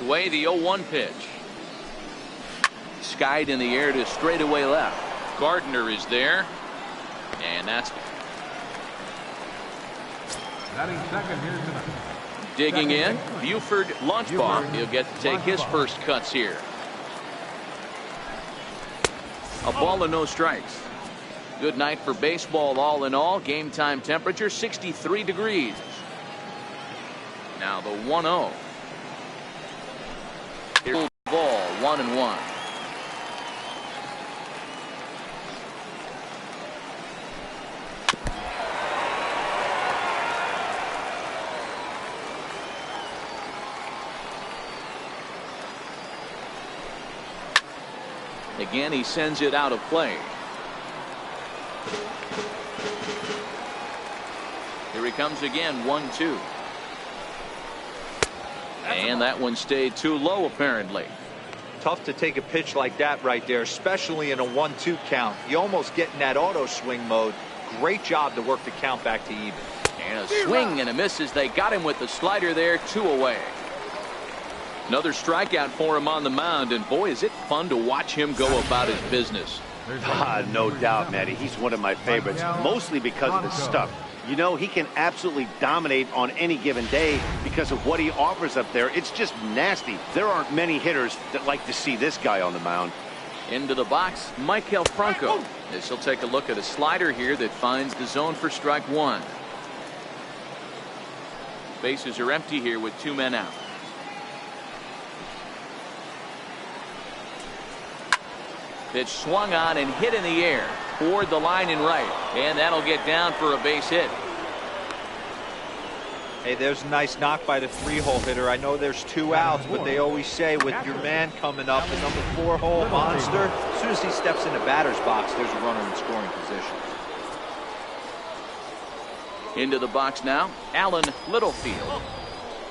way, the 0-1 pitch. Skied in the air to straightaway left. Gardner is there. And that's digging in. Buford Launchbar. He'll get to take his first cuts here. A ball and no strikes. Good night for baseball all in all. Game time temperature 63 degrees. Now the 1-0. Here's the ball, 1-1. Again, he sends it out of play. Here he comes again, 1-2. And that one stayed too low, apparently. Tough to take a pitch like that right there, especially in a 1-2 count. You almost get in that auto swing mode. Great job to work the count back to even. And a swing and a miss as they got him with the slider there, 2 away. Another strikeout for him on the mound, and boy, is it fun to watch him go about his business. No doubt, Matty. He's one of my favorites, mostly because of his stuff. You know, he can absolutely dominate on any given day because of what he offers up there. It's just nasty. There aren't many hitters that like to see this guy on the mound. Into the box, Michael Franco. This will take a look at a slider here that finds the zone for strike 1. Bases are empty here with 2 men out. Pitch swung on and hit in the air toward the line and right, and that'll get down for a base hit. Hey, there's a nice knock by the 3-hole hitter. I know there's 2 outs, but they always say with your man coming up, the number 4-hole monster, as soon as he steps in the batter's box, there's a runner in scoring position. Into the box now, Alan Littlefield.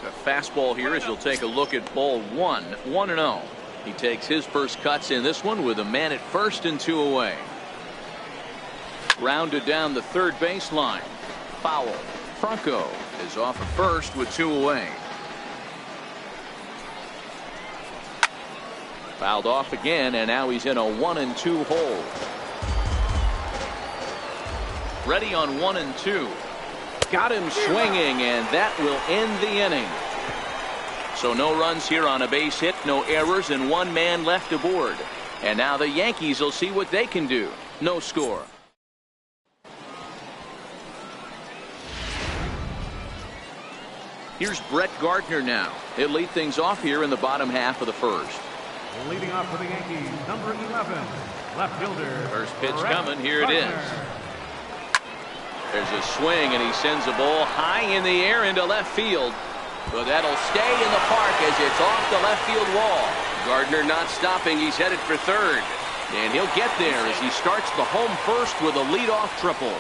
A fastball here as he'll take a look at ball 1, 1-0. He takes his first cuts in this one with a man at first and 2 away. Rounded down the third baseline. Foul. Franco is off at first with 2 away. Fouled off again, and now he's in a 1-2 hole. Ready on 1-2. Got him swinging, and that will end the inning. So no runs here on a base hit, no errors, and 1 man left aboard. And now the Yankees will see what they can do. No score. Here's Brett Gardner now. He'll lead things off here in the bottom half of the first. Leading off for the Yankees, number 11, left fielder. First pitch coming. Here it is. There's a swing, and he sends a ball high in the air into left field. But that'll stay in the park as it's off the left field wall. Gardner not stopping. He's headed for third. And he'll get there as he starts the home first with a leadoff triple.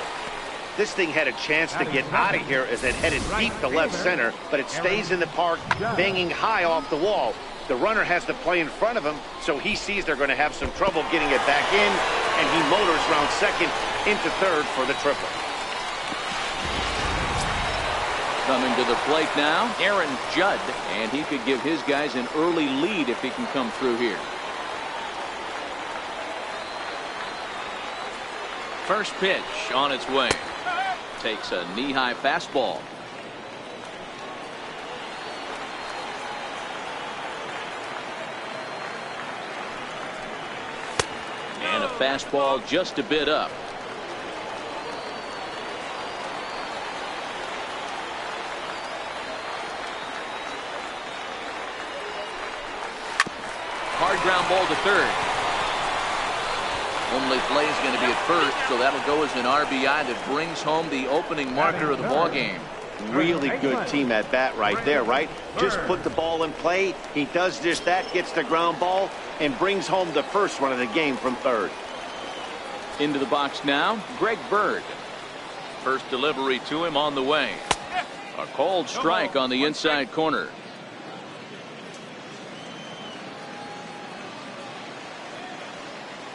This thing had a chance to get out of here as it headed deep to left center, but it stays in the park, banging high off the wall. The runner has to play in front of him, so he sees they're going to have some trouble getting it back in, and he motors around second into third for the triple. Coming to the plate now, Aaron Judd, and he could give his guys an early lead if he can come through here. First pitch on its way. Takes a knee-high fastball. And a fastball just a bit up. Hard ground ball to third. Only play is going to be at first, so that'll go as an RBI that brings home the opening marker of the ball game. Really good team at bat right there, right? Just put the ball in play. He does just that, gets the ground ball, and brings home the first run of the game from third. Into the box now, Greg Bird. First delivery to him on the way. A called strike on the inside corner.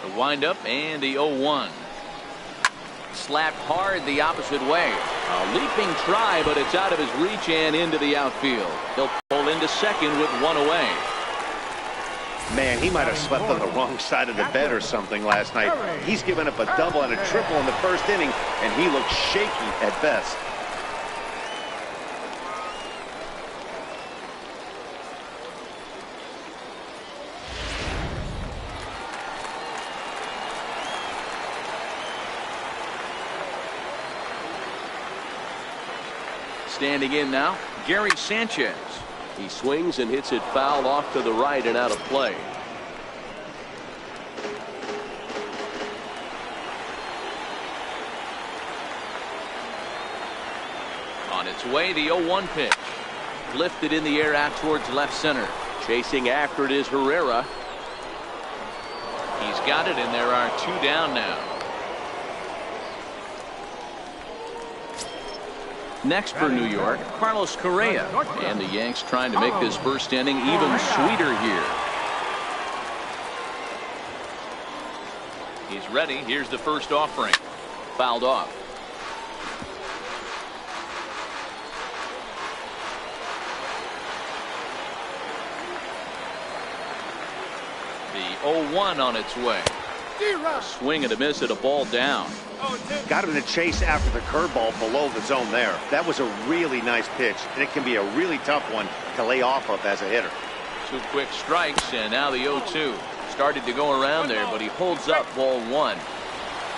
The windup and the 0-1. Slapped hard the opposite way. A leaping try, but it's out of his reach and into the outfield. He'll pull into second with 1 away. Man, he might have slept on the wrong side of the bed or something last night. He's given up a double and a triple in the first inning, and he looks shaky at best. Standing in now, Gary Sanchez. He swings and hits it foul off to the right and out of play. On its way, the 0-1 pitch. Lifted in the air out towards left center. Chasing after it is Herrera. He's got it, and there are 2 down now. Next for New York, Carlos Correa. And the Yanks trying to make this first inning even sweeter here. He's ready. Here's the first offering. Fouled off. The 0-1 on its way. A swing and a miss at a ball down. Got him to chase after the curveball below the zone there. That was a really nice pitch, and it can be a really tough one to lay off of as a hitter. 2 quick strikes, and now the 0-2. Started to go around there, but he holds up ball 1.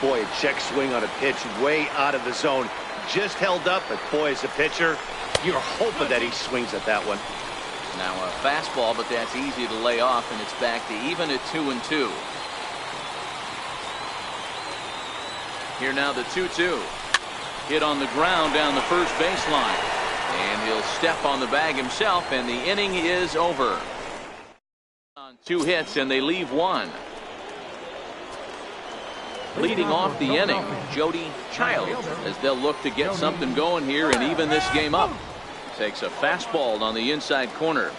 Boy, a check swing on a pitch way out of the zone. Just held up, but boy, as a pitcher, you're hoping that he swings at that one. Now a fastball, but that's easy to lay off, and it's back to even at 2-2. Here now the 2-2. Hit on the ground down the first baseline. And he'll step on the bag himself, and the inning is over. On 2 hits, and they leave 1. Leading off the inning, Jody Childs, as they'll look to get something going here and even this game up. Takes a fastball on the inside corner.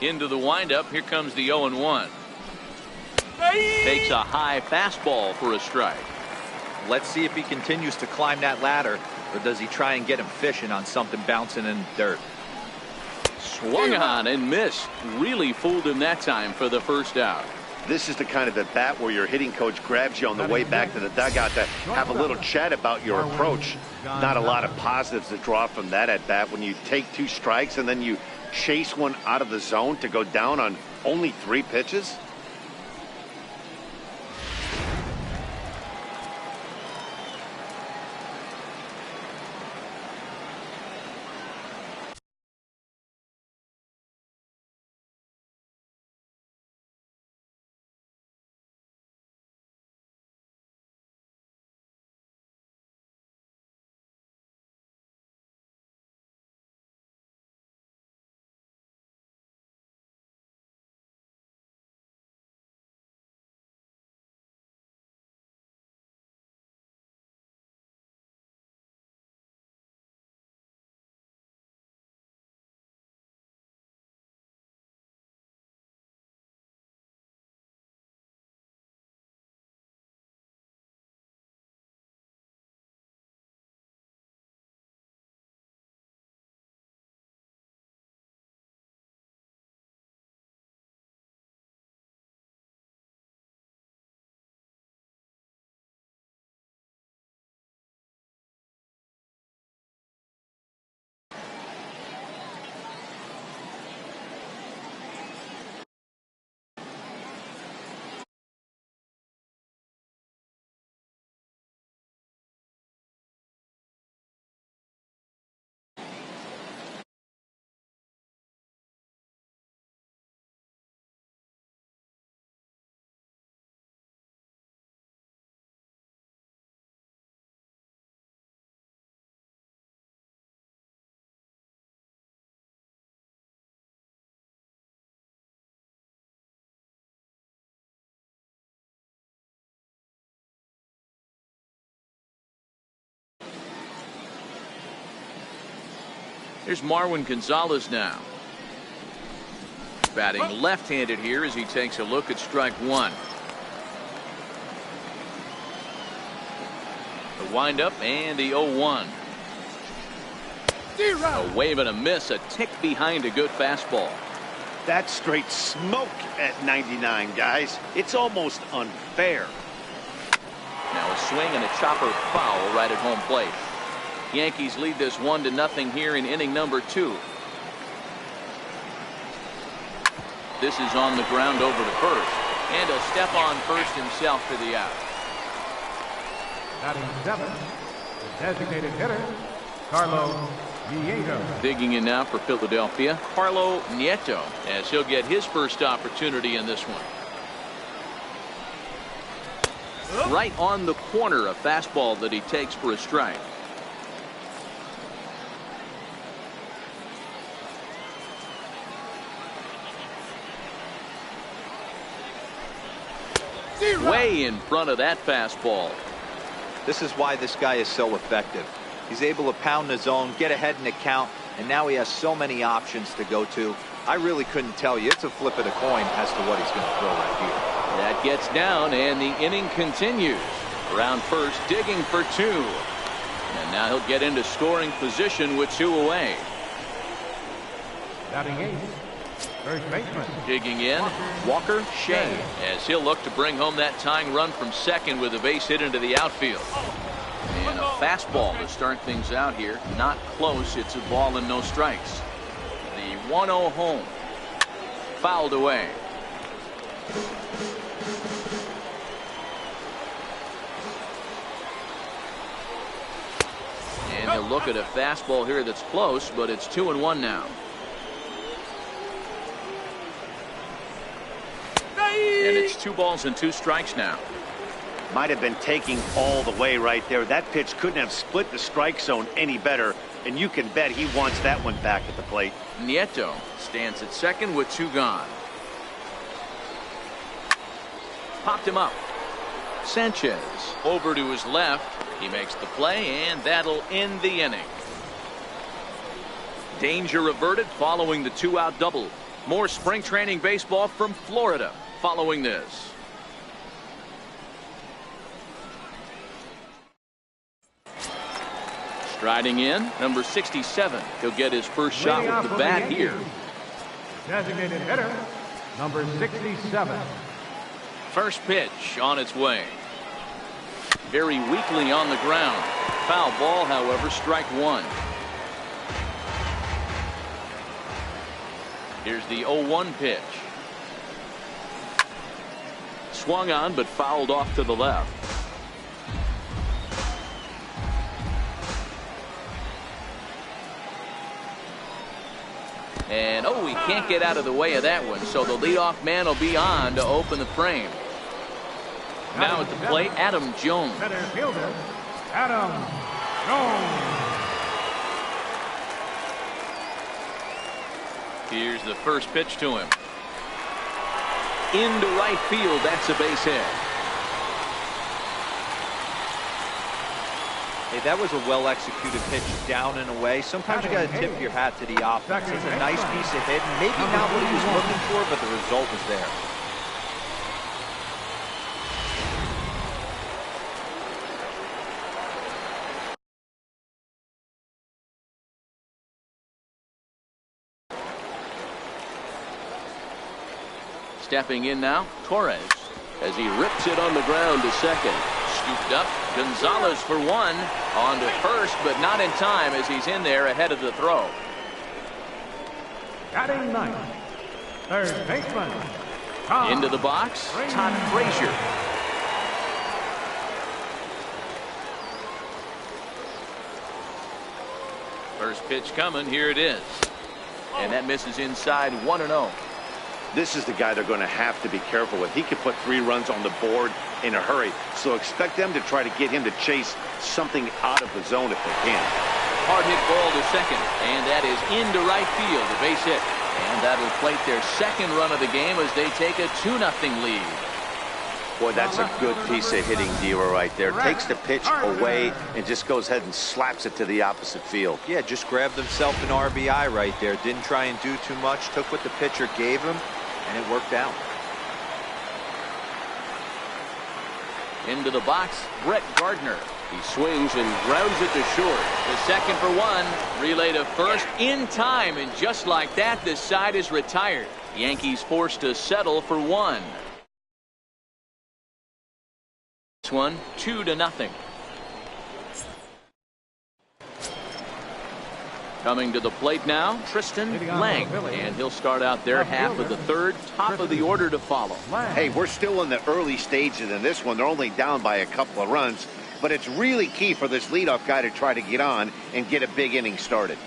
Into the windup. Here comes the 0-1. Takes a high fastball for a strike. Let's see if he continues to climb that ladder, or does he try and get him fishing on something bouncing in the dirt. Swung on and missed. Really fooled him that time for the first out. This is the kind of at bat where your hitting coach grabs you on the way back to the dugout to have a little chat about your approach. Not a lot of positives to draw from that at bat when you take 2 strikes and then you chase one out of the zone to go down on only 3 pitches. Here's Marwin Gonzalez now. Batting left-handed here as he takes a look at strike 1. The windup and the 0-1. A wave and a miss, a tick behind a good fastball. That's straight smoke at 99, guys. It's almost unfair. Now a swing and a chopper foul right at home plate. Yankees lead this 1-0 here in inning number 2. This is on the ground over to first, and a step on first himself for the out. Batting 7, the designated hitter, Carlo Nieto. Digging in now for Philadelphia, Carlo Nieto, as he'll get his first opportunity in this one. Right on the corner, a fastball that he takes for a strike. Way in front of that fastball. This is why this guy is so effective. He's able to pound the zone, get ahead in the count, and now he has so many options to go to. I really couldn't tell you. It's a flip of the coin as to what he's going to throw right here. That gets down, and the inning continues. Around first, digging for 2. And now he'll get into scoring position with 2 away. Batting 8, first baseman. Digging in, Walker Shea, as he'll look to bring home that tying run from second with a base hit into the outfield. And a fastball to start things out here. Not close. It's a ball and no strikes. The 1-0 home. Fouled away. And he'll look at a fastball here that's close, but it's 2-1 now. And it's 2 balls and 2 strikes now. Might have been taking all the way right there. That pitch couldn't have split the strike zone any better, and you can bet he wants that one back at the plate. Nieto stands at second with 2 gone. Popped him up. Sanchez over to his left. He makes the play, and that'll end the inning. Danger averted following the 2-out double. More spring training baseball from Florida following this. Striding in, number 67. He'll get his first shot with the bat here. Designated hitter, number 67. First pitch on its way. Very weakly on the ground. Foul ball, however, strike one. Here's the 0-1 pitch. Swung on, but fouled off to the left. And, oh, he can't get out of the way of that one, so the leadoff man will be on to open the frame. Now at the plate, Adam Jones. Center fielder, Adam Jones. Here's the first pitch to him. Into right field, that's a base hit. Hey, that was a well-executed pitch down and away. Sometimes you got to tip your hat to the offense. It's a nice piece of hitting. Maybe not what he was looking for, but the result was there. Stepping in now, Torres, as he rips it on the ground to second. Scooped up, Gonzalez for one. On to first, but not in time as he's in there ahead of the throw. Batting ninth, third baseman, Into the box, Todd Frazier. First pitch coming, here it is. And that misses inside 1-0. This is the guy they're going to have to be careful with. He could put 3 runs on the board in a hurry, so expect them to try to get him to chase something out of the zone if they can. Hard hit ball to second, and that is into right field, a base hit. And that'll plate their second run of the game as they take a 2-0 lead. Boy, that's a good piece of hitting, Diva, right there. Takes the pitch away and just goes ahead and slaps it to the opposite field. Yeah, just grabbed himself an RBI right there. Didn't try and do too much. Took what the pitcher gave him, and it worked out. Into the box, Brett Gardner. He swings and grounds it to short. The second for one. Relay to first in time, and just like that, this side is retired. Yankees forced to settle for one. This one, 2-0. Coming to the plate now, Tristan Lang, and he'll start out their half of the third, top of the order to follow. Hey, we're still in the early stages in this one. They're only down by a couple of runs, but it's really key for this leadoff guy to try to get on and get a big inning started.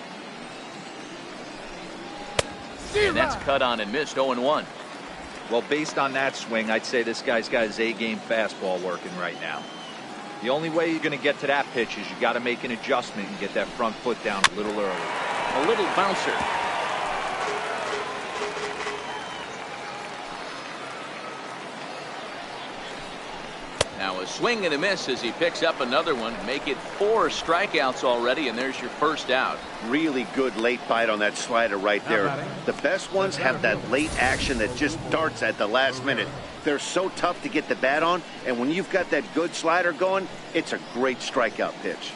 And that's cut on and missed, 0-1. Well, based on that swing, I'd say this guy's got his A-game fastball working right now. The only way you're going to get to that pitch is you got to make an adjustment and get that front foot down a little early. A little bouncer. Now a swing and a miss as he picks up another one. Make it 4 strikeouts already, and there's your first out. Really good late bite on that slider right there. The best ones have that late action that just darts at the last minute. They're so tough to get the bat on, and when you've got that good slider going, it's a great strikeout pitch.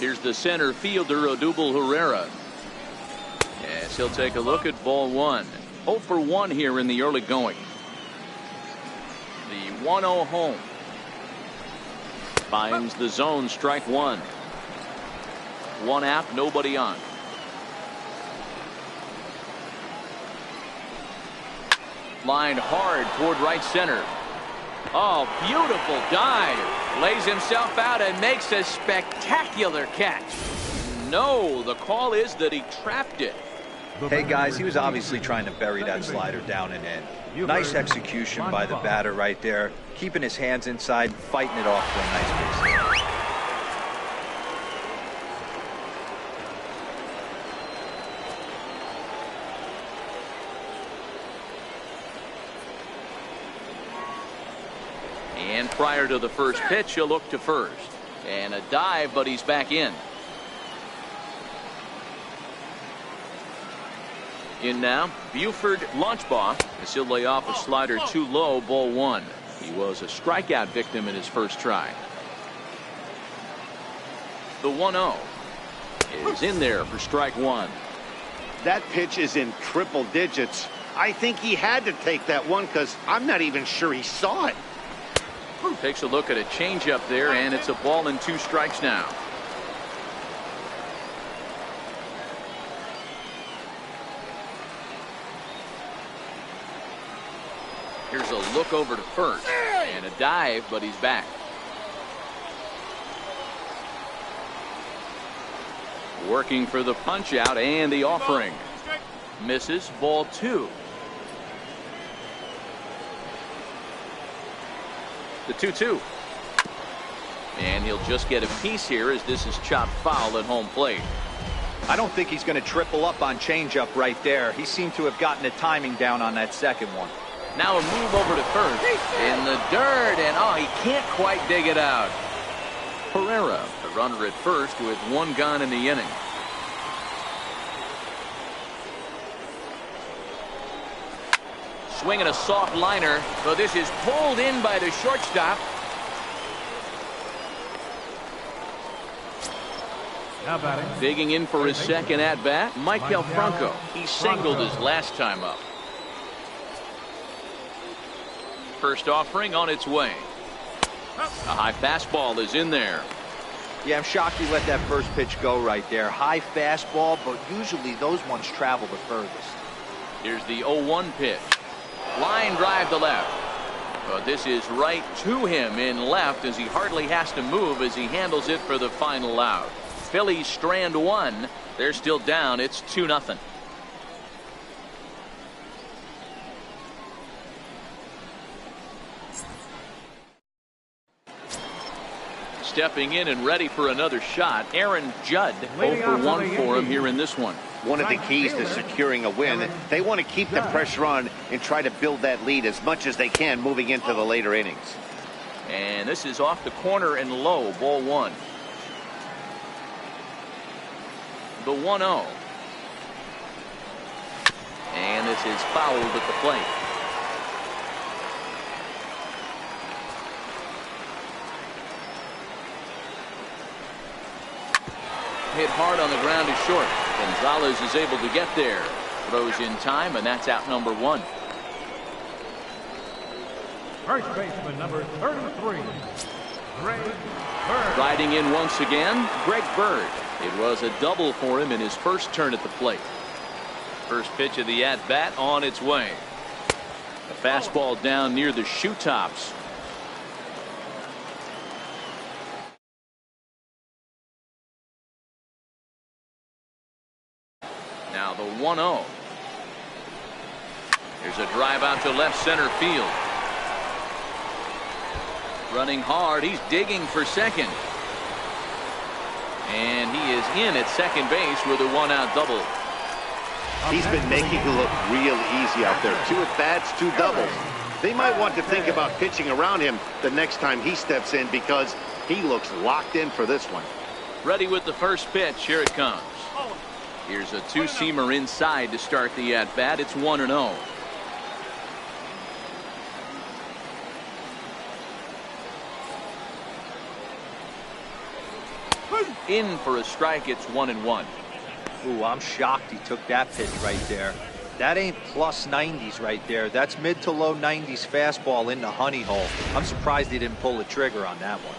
Here's the center fielder, Odubel Herrera. Yes, he'll take a look at ball one. 0 for 1 here in the early going. The 1-0 home. Finds the zone, strike one. One out, nobody on. Lined hard toward right center. Oh, beautiful dive. Lays himself out and makes a spectacular catch. No, the call is that he trapped it. Hey guys, he was obviously trying to bury that slider down and in. Nice execution by the batter right there. Keeping his hands inside, fighting it off for a nice base hit. And prior to the first pitch, he'll look to first. And a dive, but he's back in. In now, Buford Launchbaugh as he'll lay off a slider too low, ball one. He was a strikeout victim in his first try. The 1-0 is in there for strike one. That pitch is in triple digits. I think he had to take that one because I'm not even sure he saw it. Takes a look at a changeup there, and it's a ball and 2 strikes now. Here's a look over to first and a dive, but he's back. Working for the punch out and the offering. Misses, ball 2. The 2-2. And he'll just get a piece here as this is chopped foul at home plate. I don't think he's going to triple up on changeup right there. He seemed to have gotten the timing down on that second one. Now a move over to first in the dirt, and oh, he can't quite dig it out. Herrera, the runner at first with 1 gone in the inning. Swinging a soft liner, but this is pulled in by the shortstop. Now batting. Digging in for his second at bat, Michael Franco. He singled his last time up. First offering on its way. A high fastball is in there. Yeah, I'm shocked he let that first pitch go right there. High fastball, but usually those ones travel the furthest. Here's the 0-1 pitch. Line drive to left. But this is right to him in left as he hardly has to move as he handles it for the final out. Phillies strand 1. They're still down. It's 2-0. Stepping in and ready for another shot, Aaron Judd. 0 for 1 for him here in this one. One of the keys to securing a win, they want to keep the pressure on and try to build that lead as much as they can moving into the later innings. And this is off the corner and low, ball 1. The 1-0. And this is fouled at the plate. Hit hard on the ground to short. Gonzalez is able to get there. Throws in time, and that's out number 1. First baseman number 33, Greg Bird. Riding in once again, Greg Bird. It was a double for him in his first turn at the plate. First pitch of the at-bat on its way. A fastball down near the shoe tops. Now the 1-0. Here's a drive out to left center field. Running hard. He's digging for second. And he is in at second base with a 1-out double. He's been making it look real easy out there. 2 at-bats, 2 doubles. They might want to think about pitching around him the next time he steps in because he looks locked in for this one. Ready with the first pitch. Here it comes. Here's a 2-seamer inside to start the at-bat. It's 1-0. In for a strike. It's 1-1. Ooh, I'm shocked he took that pitch right there. That ain't plus 90s right there. That's mid to low 90s fastball in the honey hole. I'm surprised he didn't pull the trigger on that one.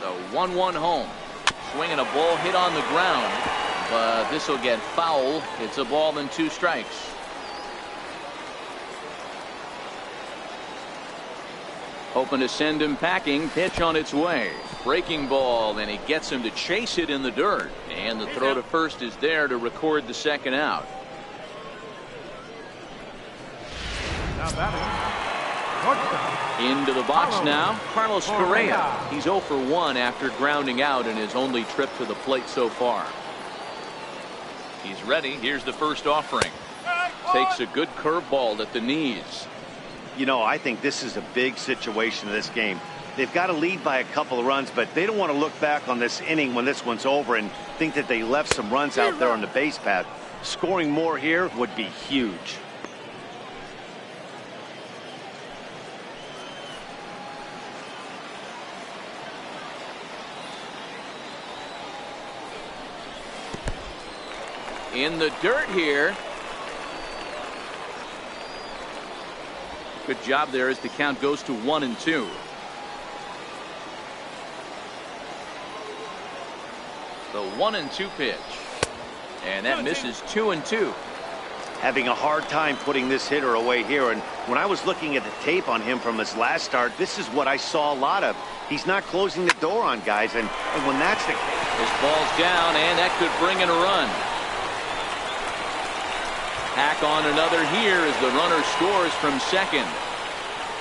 The 1-1 home. Swinging a ball hit on the ground, but this will get foul. It's a ball and 2 strikes. Hoping to send him packing. Pitch on its way. Breaking ball, and he gets him to chase it in the dirt. And the throw to first is there to record the second out. Now batting, Into the box now, Carlos Correa. He's 0 for 1 after grounding out in his only trip to the plate so far. He's ready. Here's the first offering. Takes a good curveball at the knees. You know, I think this is a big situation in this game. They've got to lead by a couple of runs, but they don't want to look back on this inning when this one's over and think that they left some runs out there on the base path. Scoring more here would be huge. In the dirt here. Good job there as the count goes to 1-2. The 1-2 pitch. And that misses 2-2. Having a hard time putting this hitter away here. And when I was looking at the tape on him from his last start, this is what I saw a lot of. He's not closing the door on guys. And when that's the case. This ball's down, and that could bring in a run. Hack on another here as the runner scores from second.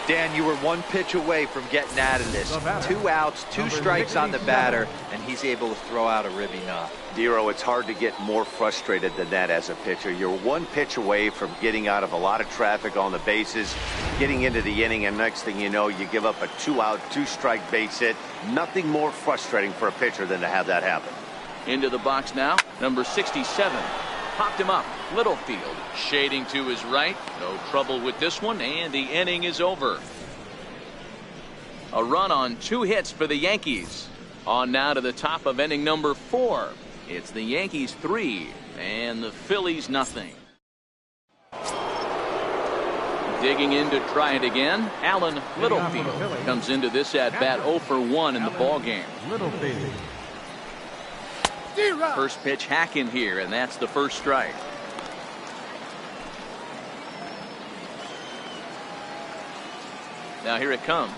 Dan, you were 1 pitch away from getting out of this. 2 outs, 2 strikes on the batter, and he's able to throw out a ribby knock. Dero, it's hard to get more frustrated than that as a pitcher. You're 1 pitch away from getting out of a lot of traffic on the bases, getting into the inning, and next thing you know, you give up a 2-out, 2-strike base hit. Nothing more frustrating for a pitcher than to have that happen. Into the box now, number 67. Popped him up. Littlefield shading to his right. No trouble with this one, and the inning is over. A run on 2 hits for the Yankees. On now to the top of inning number 4. It's the Yankees 3 and the Phillies nothing. Digging in to try it again. Alan Littlefield comes into this at bat 0 for 1 in the ball game. Littlefield. First pitch hack in here, and that's the first strike. Now here it comes.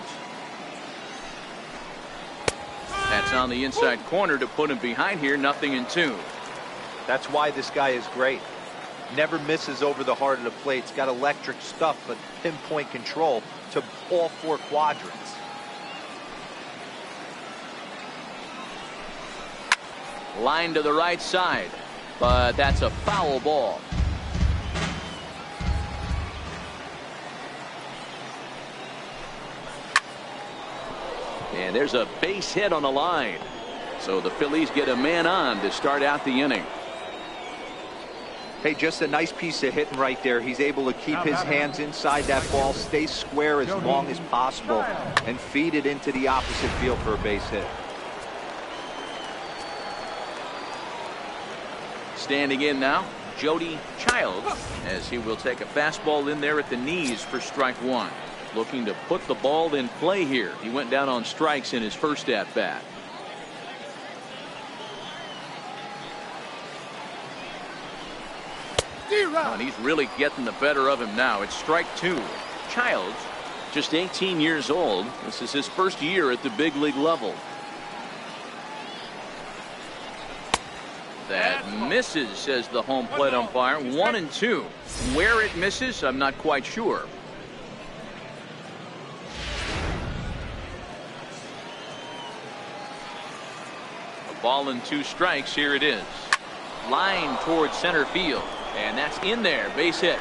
That's on the inside corner to put him behind here. 0-2. That's why this guy is great. Never misses over the heart of the plate. He's got electric stuff, but pinpoint control to all 4 quadrants. Line to the right side, but that's a foul ball. And there's a base hit on the line. So the Phillies get a man on to start out the inning. Hey, just a nice piece of hitting right there. He's able to keep his hands inside that ball, stay square as long as possible, and feed it into the opposite field for a base hit. Standing in now, Jody Childs, as he will take a fastball in there at the knees for strike 1. Looking to put the ball in play here. He went down on strikes in his first at bat. And he's really getting the better of him now. It's strike 2. Childs, just 18 years old. This is his first year at the big league level. That misses, says the home plate umpire. 1-2. Where it misses, I'm not quite sure. A ball and 2 strikes. Here it is. Line towards center field. And that's in there. Base hit.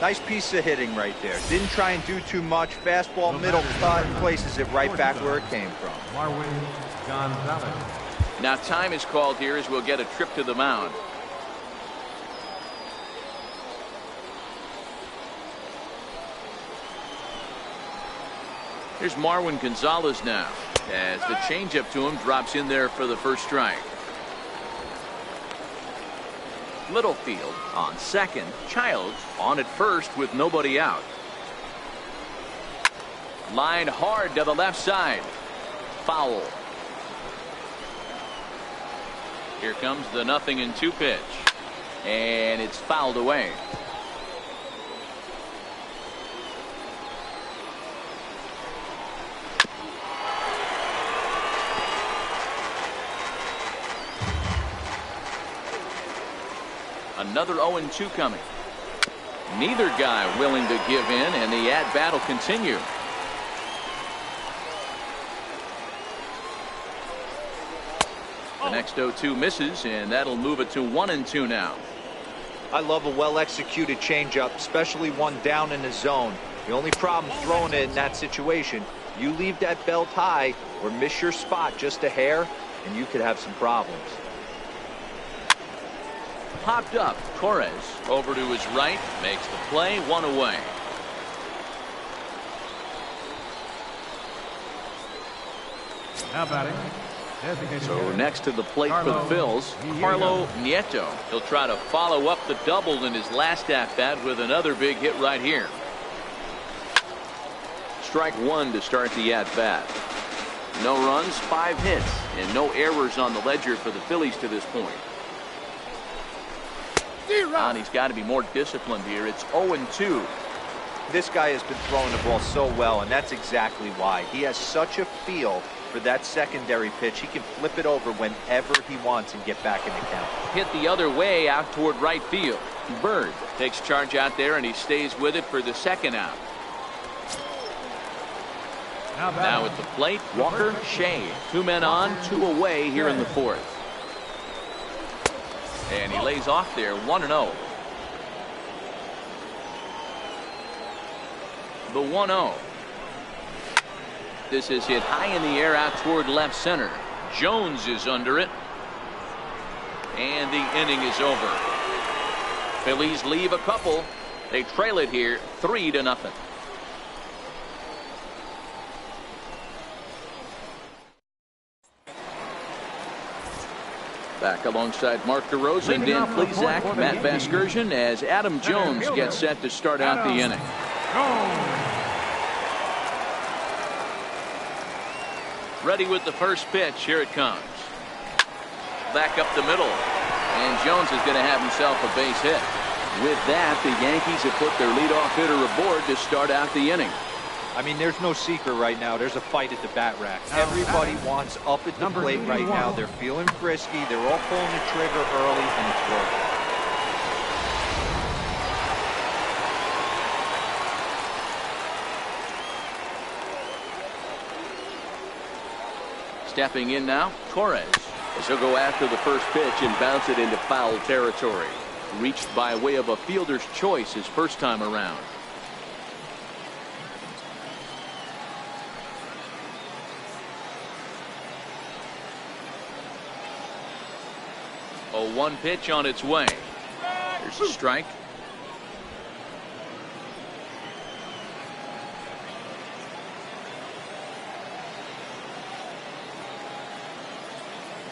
Nice piece of hitting right there. Didn't try and do too much. Fastball, middle cut, places it right back where it came from. Marwin Gonzalez. Now time is called here as we'll get a trip to the mound. Here's Marwin Gonzalez now, as the changeup to him drops in there for the first strike. Littlefield on second. Childs on at first with nobody out. Line hard to the left side. Foul. Here comes the 0-2 pitch. And it's fouled away. Another 0-2 coming. Neither guy willing to give in, and the at-bat will continue. The next 0-2 misses, and that'll move it to 1-2 now. I love a well-executed changeup, especially one down in the zone. The only problem throwing it in that situation, you leave that belt high or miss your spot just a hair, and you could have some problems. Popped up. Torres over to his right, makes the play, one away. Now batting. So next to the plate for the Phils, Carlo Nieto. He'll try to follow up the double in his last at-bat with another big hit right here. Strike one to start the at-bat. No runs, 5 hits, and no errors on the ledger for the Phillies to this point. And he's got to be more disciplined here. It's 0-2. This guy has been throwing the ball so well, and that's exactly why. He has such a feel for that secondary pitch. He can flip it over whenever he wants and get back in the count. Hit the other way out toward right field. Bird takes charge out there, and he stays with it for the second out. Now at the plate, Walker, Shea. 2 men on, 2 away here in the fourth. And he lays off there, 1-0. The 1-0. This is hit high in the air out toward left center. Jones is under it. And the inning is over. Phillies leave a couple. They trail it here 3-0. Back alongside Mark DeRosa, Dan Plesac, Matt Vasgersian, as Adam Jones gets set to start out the inning. Ready with the first pitch. Here it comes. Back up the middle. And Jones is going to have himself a base hit. With that, the Yankees have put their leadoff hitter aboard to start out the inning. I mean, there's no secret right now. There's a fight at the bat rack. Everybody wants up at the plate right now. They're feeling frisky. They're all pulling the trigger early, and it's working. Stepping in now, Torres. As he'll go after the first pitch and bounce it into foul territory. Reached by way of a fielder's choice his first time around. A 1 pitch on its way. Here's a strike.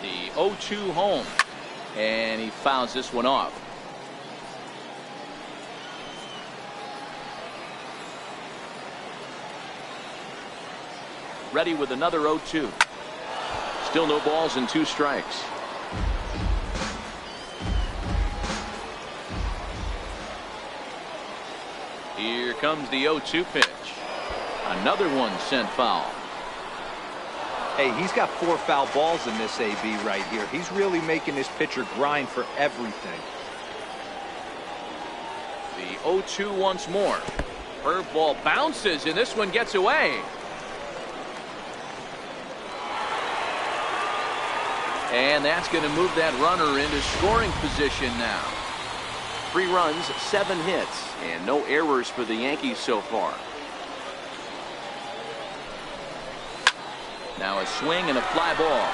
The 0-2 home. And he fouls this one off. Ready with another 0-2. Still no balls and 2 strikes. Here comes the 0-2 pitch. Another one sent foul. Hey, he's got 4 foul balls in this AB right here. He's really making this pitcher grind for everything. The 0-2 once more. Curveball bounces, and this one gets away. And that's going to move that runner into scoring position now. 3 runs, 7 hits, and no errors for the Yankees so far. Now a swing and a fly ball.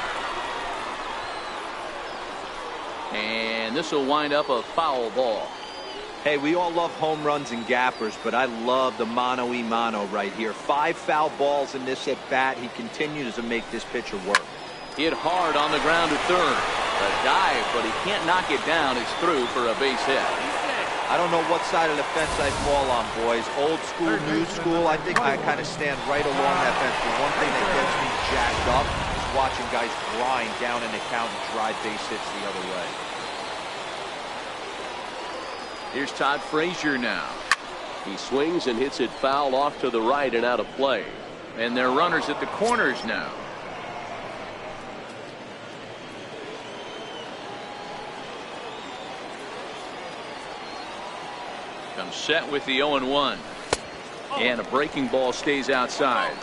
And this will wind up a foul ball. Hey, we all love home runs and gappers, but I love the mano-y-mano right here. 5 foul balls in this at-bat. He continues to make this pitcher work. Hit hard on the ground to third. A dive, but he can't knock it down. It's through for a base hit. I don't know what side of the fence I fall on, boys. Old school, new school. I think I kind of stand right along that fence. The one thing that gets me jacked up is watching guys grind down in the count and drive base hits the other way. Here's Todd Frazier now. He swings and hits it foul off to the right and out of play. And they're runners at the corners now. Comes set with the 0-1. And a breaking ball stays outside.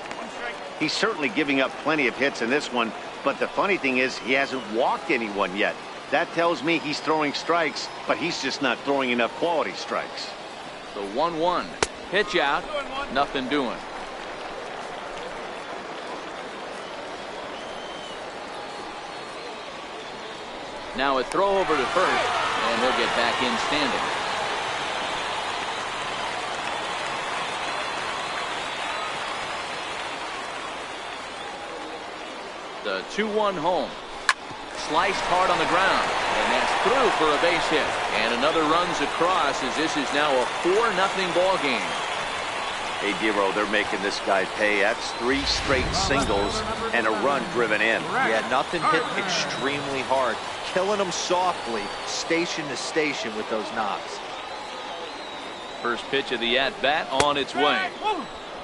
He's certainly giving up plenty of hits in this one, but the funny thing is he hasn't walked anyone yet. That tells me he's throwing strikes, but he's just not throwing enough quality strikes. The 1-1. Pitch out. Nothing doing. Now a throw over to first, and he'll get back in standing. The 2-1 home. Sliced hard on the ground, and that's through for a base hit. And another runs across as this is now a 4-0 ball game. Hey, Dero, they're making this guy pay. That's 3 straight singles and a run driven in. Yeah, nothing hit extremely hard. Killing them softly, station to station with those knocks. First pitch of the at-bat on its way.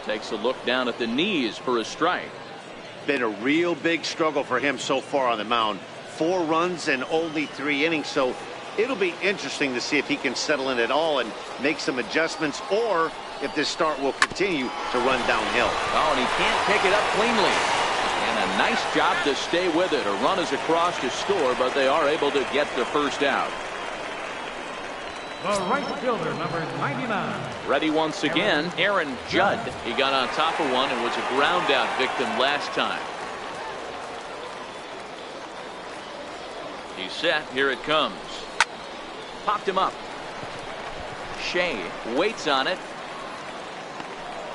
Takes a look down at the knees for a strike. Been a real big struggle for him so far on the mound. 4 runs and only 3 innings, so it'll be interesting to see if he can settle in at all and make some adjustments, or if this start will continue to run downhill. Oh, and he can't pick it up cleanly. And a nice job to stay with it. A run is across to score, but they are able to get the first out. The right fielder, number 99. Ready once again, Aaron Judd. He got on top of one and was a ground out victim last time. He's set. Here it comes. Popped him up. Shea waits on it.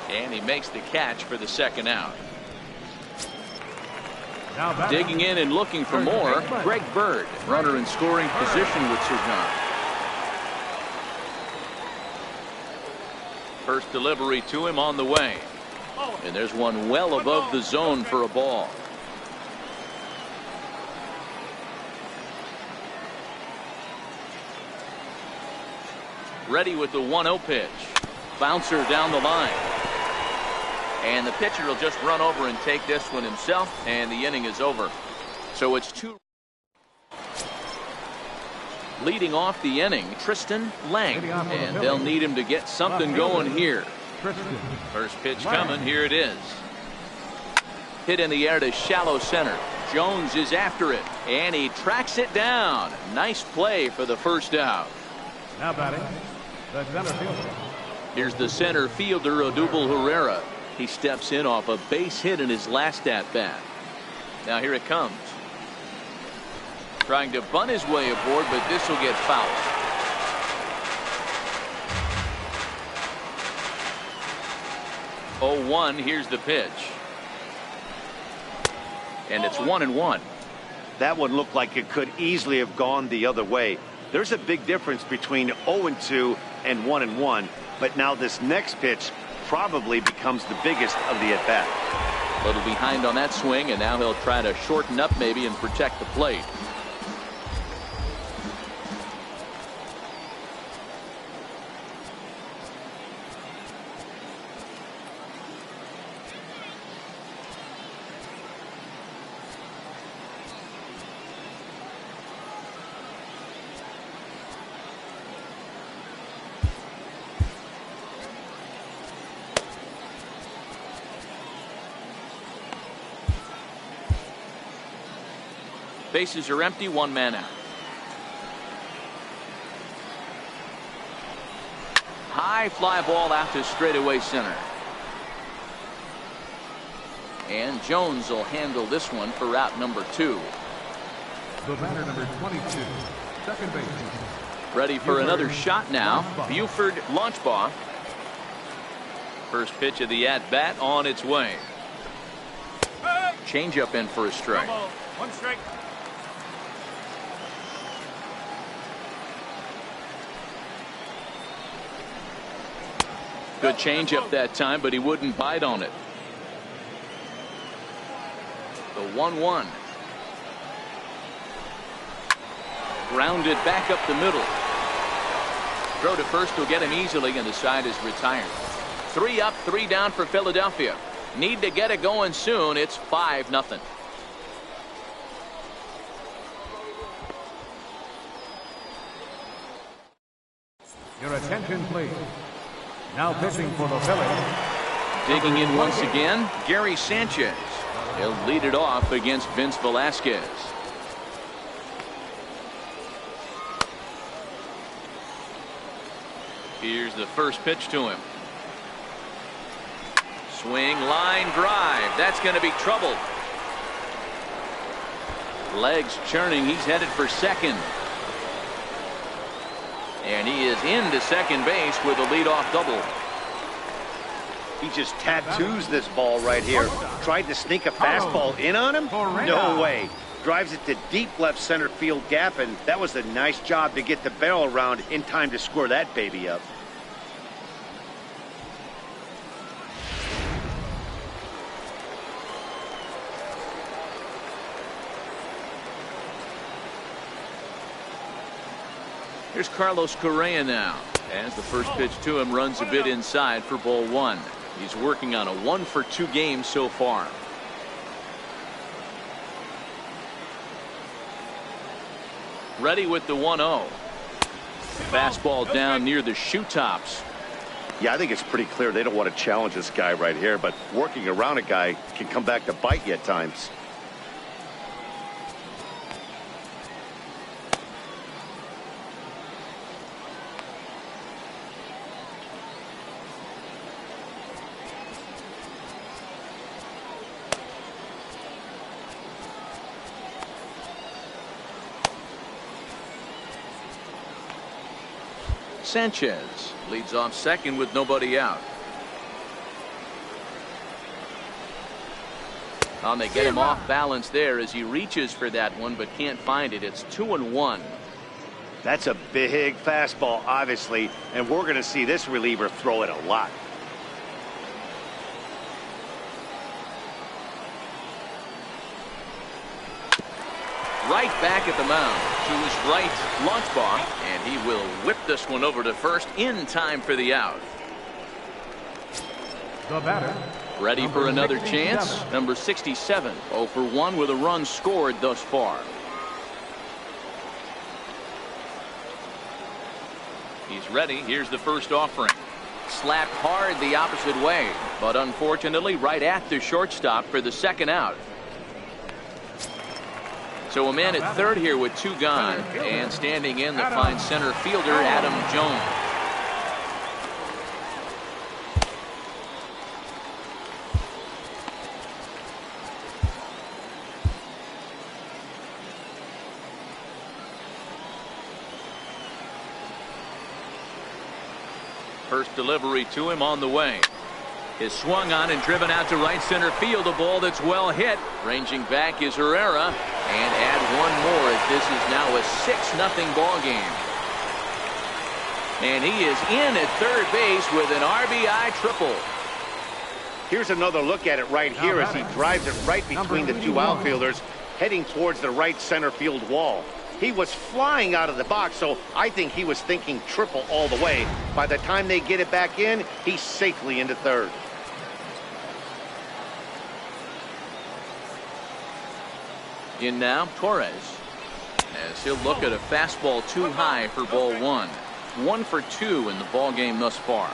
And he makes the catch for the second out. Digging in and looking for more, Greg Bird. Runner in scoring position with Cernan. First delivery to him on the way. And there's one well above the zone for a ball. Ready with the 1-0 pitch. Bouncer down the line. And the pitcher will just run over and take this one himself, and the inning is over. So it's 2. Leading off the inning, Tristan Lang, and they'll need him to get something going here. First pitch coming. Here it is. Hit in the air to shallow center. Jones is after it, and he tracks it down. Nice play for the first out. Now batting, the center fielder. Here's the center fielder, Odubel Herrera. He steps in off a base hit in his last at-bat. Now here it comes. Trying to bunt his way aboard, but this will get fouled. Oh, 1. Here's the pitch. And it's 1-1. That one looked like it could easily have gone the other way. There's a big difference between 0-2 and 1-1, but now this next pitch probably becomes the biggest of the at-bat. A little behind on that swing, and now he'll try to shorten up maybe and protect the plate. Bases are empty, 1 man out. High fly ball out to straightaway center. And Jones will handle this one for route number 2. The batter, number 22, second baseman, Ready for another shot now. Buford launch ball. First pitch of the at-bat on its way. Changeup in for a strike. 1 strike. Good changeup that time, but he wouldn't bite on it. The 1-1. Grounded back up the middle. Throw to first will get him easily, and the side is retired. 3 up, 3 down for Philadelphia. Need to get it going soon. It's 5-0. Your attention, please. Now pitching for the Phillies. Digging in once again, Gary Sanchez. He'll lead it off against Vince Velasquez. Here's the first pitch to him. Swing, line drive. That's going to be trouble. Legs churning. He's headed for second. And he is into second base with a leadoff double. He just tattoos this ball right here. Tried to sneak a fastball in on him? No way. Drives it to deep left center field gap, and that was a nice job to get the barrel around in time to score that baby up. Here's Carlos Correa now, as the first pitch to him runs a bit inside for ball 1. He's working on a 1-for-2 game so far. Ready with the 1-0. Fastball down near the shoe tops. Yeah, I think it's pretty clear they don't want to challenge this guy right here, but working around a guy can come back to bite you at times. Sanchez leads off second with nobody out. They get him off balance there as he reaches for that one but can't find it. It's 2-1. That's a big fastball, obviously, and we're going to see this reliever throw it a lot. Right back at the mound to his right launch bar, and he will whip this one over to first in time for the out. The batter. Ready for another chance. Number 67. 0 for 1 with a run scored thus far. He's ready. Here's the first offering. Slapped hard the opposite way, but unfortunately right at the shortstop for the second out. So a man at third here with 2 gone, and standing in the fine center fielder Adam Jones. First delivery to him on the way. Is swung on and driven out to right center field. A ball that's well hit. Ranging back is Herrera. And add one more as this is now a 6-0 ball game. And he is in at third base with an RBI triple. Here's another look at it right here as he drives it right between the 2 outfielders, heading towards the right center field wall. He was flying out of the box, so I think he was thinking triple all the way. By the time they get it back in, he's safely into third. In now, Torres, as he'll look at a fastball too high for ball 1. 1 for 2 in the ball game thus far.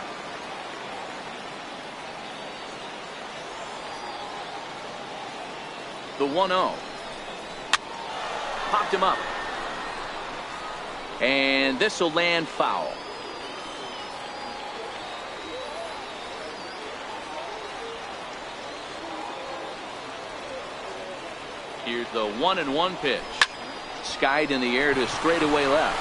The 1-0. Popped him up. And this will land foul. Here's the 1-1 pitch. Skied in the air to straightaway left.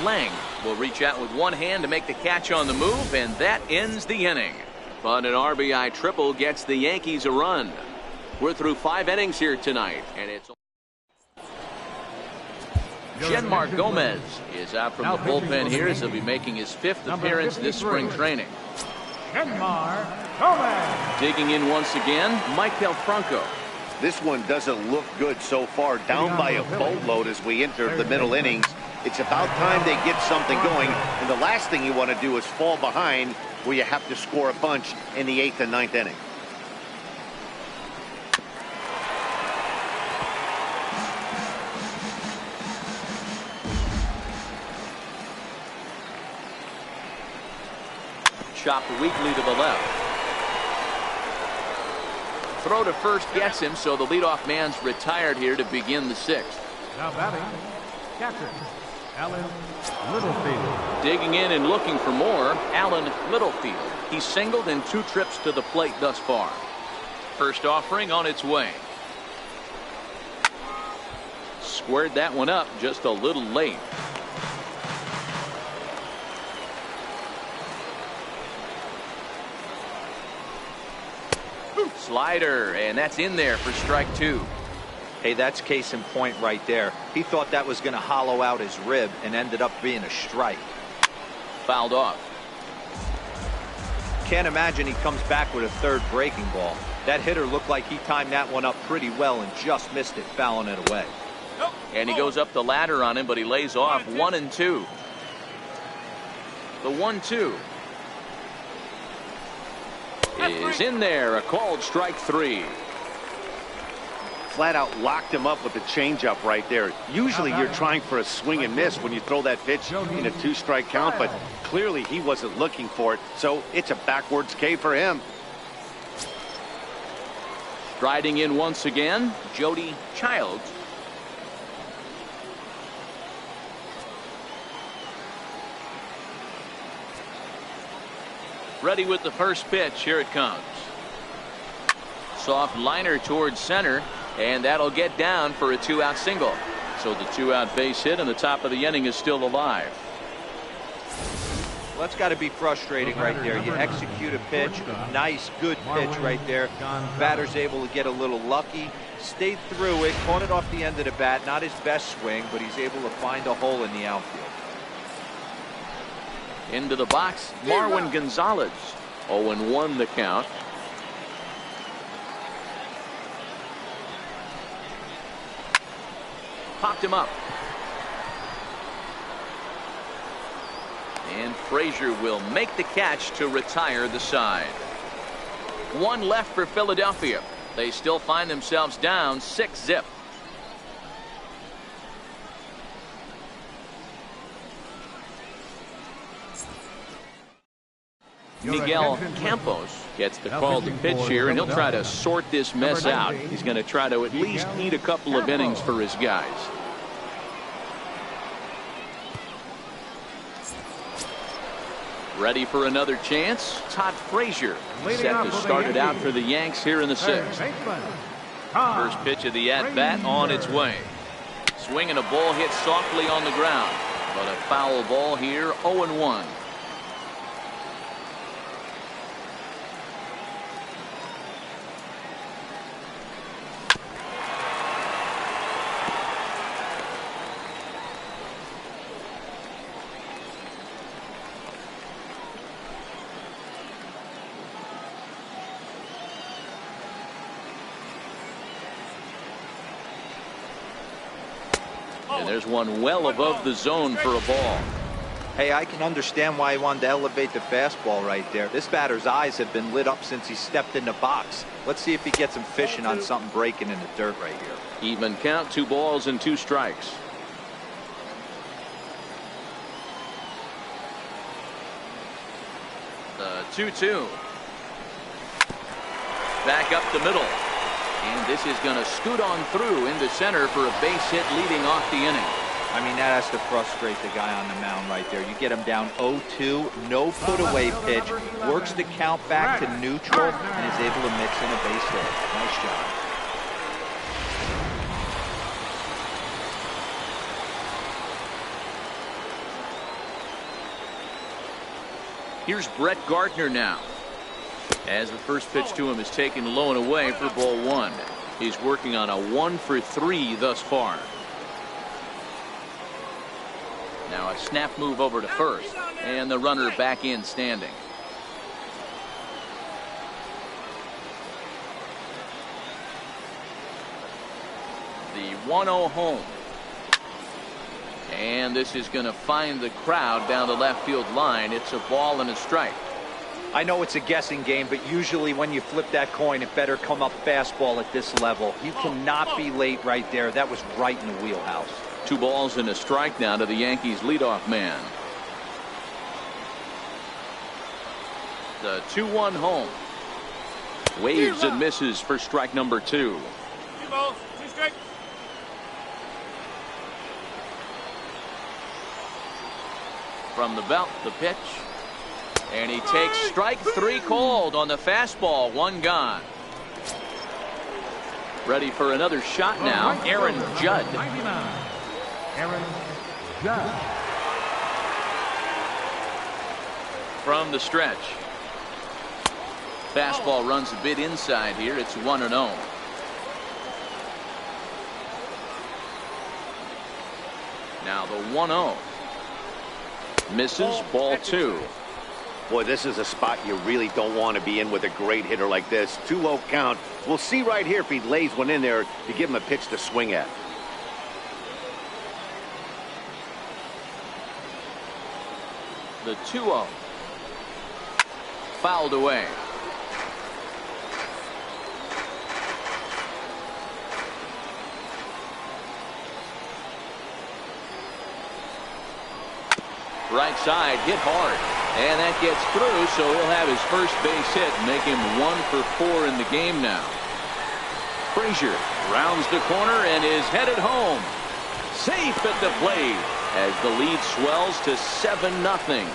Lang will reach out with one hand to make the catch on the move, and that ends the inning. But an RBI triple gets the Yankees a run. We're through 5 innings here tonight, and it's Genmar Gomez is out from the bullpen here as he'll be making his 5th appearance this spring training. Genmar Gomez. Digging in once again, Maikel Franco. This one doesn't look good so far. Down by a boatload as we enter the middle innings. It's about time they get something going, and the last thing you want to do is fall behind where you have to score a bunch in the 8th and 9th inning. Chopped weakly to the left. Throw to first gets him, so the leadoff man's retired here to begin the 6th. Now batting, catcher Alan Littlefield. Digging in and looking for more, Alan Littlefield. He's singled in 2 trips to the plate thus far. First offering on its way. Squared that one up just a little late. Slider, and that's in there for strike 2. Hey, that's case in point right there. He thought that was going to hollow out his rib and ended up being a strike. Fouled off. Can't imagine he comes back with a 3rd breaking ball. That hitter looked like he timed that one up pretty well and just missed it, fouling it away. And he goes up the ladder on him, but he lays off 1-2. The 1-2 is in there, a called strike 3. Flat out locked him up with the changeup right there. Usually you're trying for a swing and miss when you throw that pitch in a 2-strike count, but clearly he wasn't looking for it, so it's a backwards K for him. Striding in once again, Jody Childs. Ready with the first pitch. Here it comes. Soft liner towards center, and that'll get down for a 2-out single. So the 2-out base hit and the top of the inning is still alive. Well, that's got to be frustrating right there. You execute a pitch, nice, good pitch right there. Batter's able to get a little lucky, stayed through it, caught it off the end of the bat. Not his best swing, but he's able to find a hole in the outfield. Into the box, Marwin Gonzalez. 0-1 the count. Popped him up. And Frazier will make the catch to retire the side. 1 left for Philadelphia. They still find themselves down 6-0. Miguel Campos gets the call to pitch here, and he'll try to sort this mess out. He's going to try to at least eat a couple of innings for his guys. Ready for another chance. Todd Frazier set to start it out for the Yanks here in the 6th. First pitch of the at-bat on its way. Swinging a ball hit softly on the ground, but a foul ball here. 0-1. And there's one well above the zone for a ball. Hey, I can understand why he wanted to elevate the fastball right there. This batter's eyes have been lit up since he stepped in the box. Let's see if he gets him fishing on something breaking in the dirt right here. Even count, 2 balls and 2 strikes. The 2-2. Back up the middle. And this is going to scoot on through into center for a base hit leading off the inning. I mean, that has to frustrate the guy on the mound right there. You get him down 0-2, no put away pitch, works the count back to neutral, and is able to mix in a base hit. Nice job. Here's Brett Gardner now. As the first pitch to him is taken low and away for ball 1. He's working on a 1 for 3 thus far. Now a snap move over to first, and the runner back in standing. The 1-0 home. And this is going to find the crowd down the left field line. It's a ball and a strike. I know it's a guessing game, but usually when you flip that coin, it better come up fastball at this level. You cannot be late right there. That was right in the wheelhouse. 2 balls and a strike now to the Yankees leadoff man. The 2-1 home. Waves and misses for strike number 2. 2 balls, 2 strikes. From the belt, the pitch. And he takes strike 3 called on the fastball. 1 gone. Ready for another shot now. Aaron Judd. 99. Aaron Judd. From the stretch. Fastball runs a bit inside here. It's 1-0. Now the 1-0. Misses, ball 2. Boy, this is a spot you really don't want to be in with a great hitter like this. 2-0 count. We'll see right here if he lays one in there to give him a pitch to swing at. The 2-0. Fouled away. Right side, hit hard. And that gets through, so he'll have his first base hit, make him 1 for 4 in the game now. Frazier rounds the corner and is headed home. Safe at the plate as the lead swells to 7-0.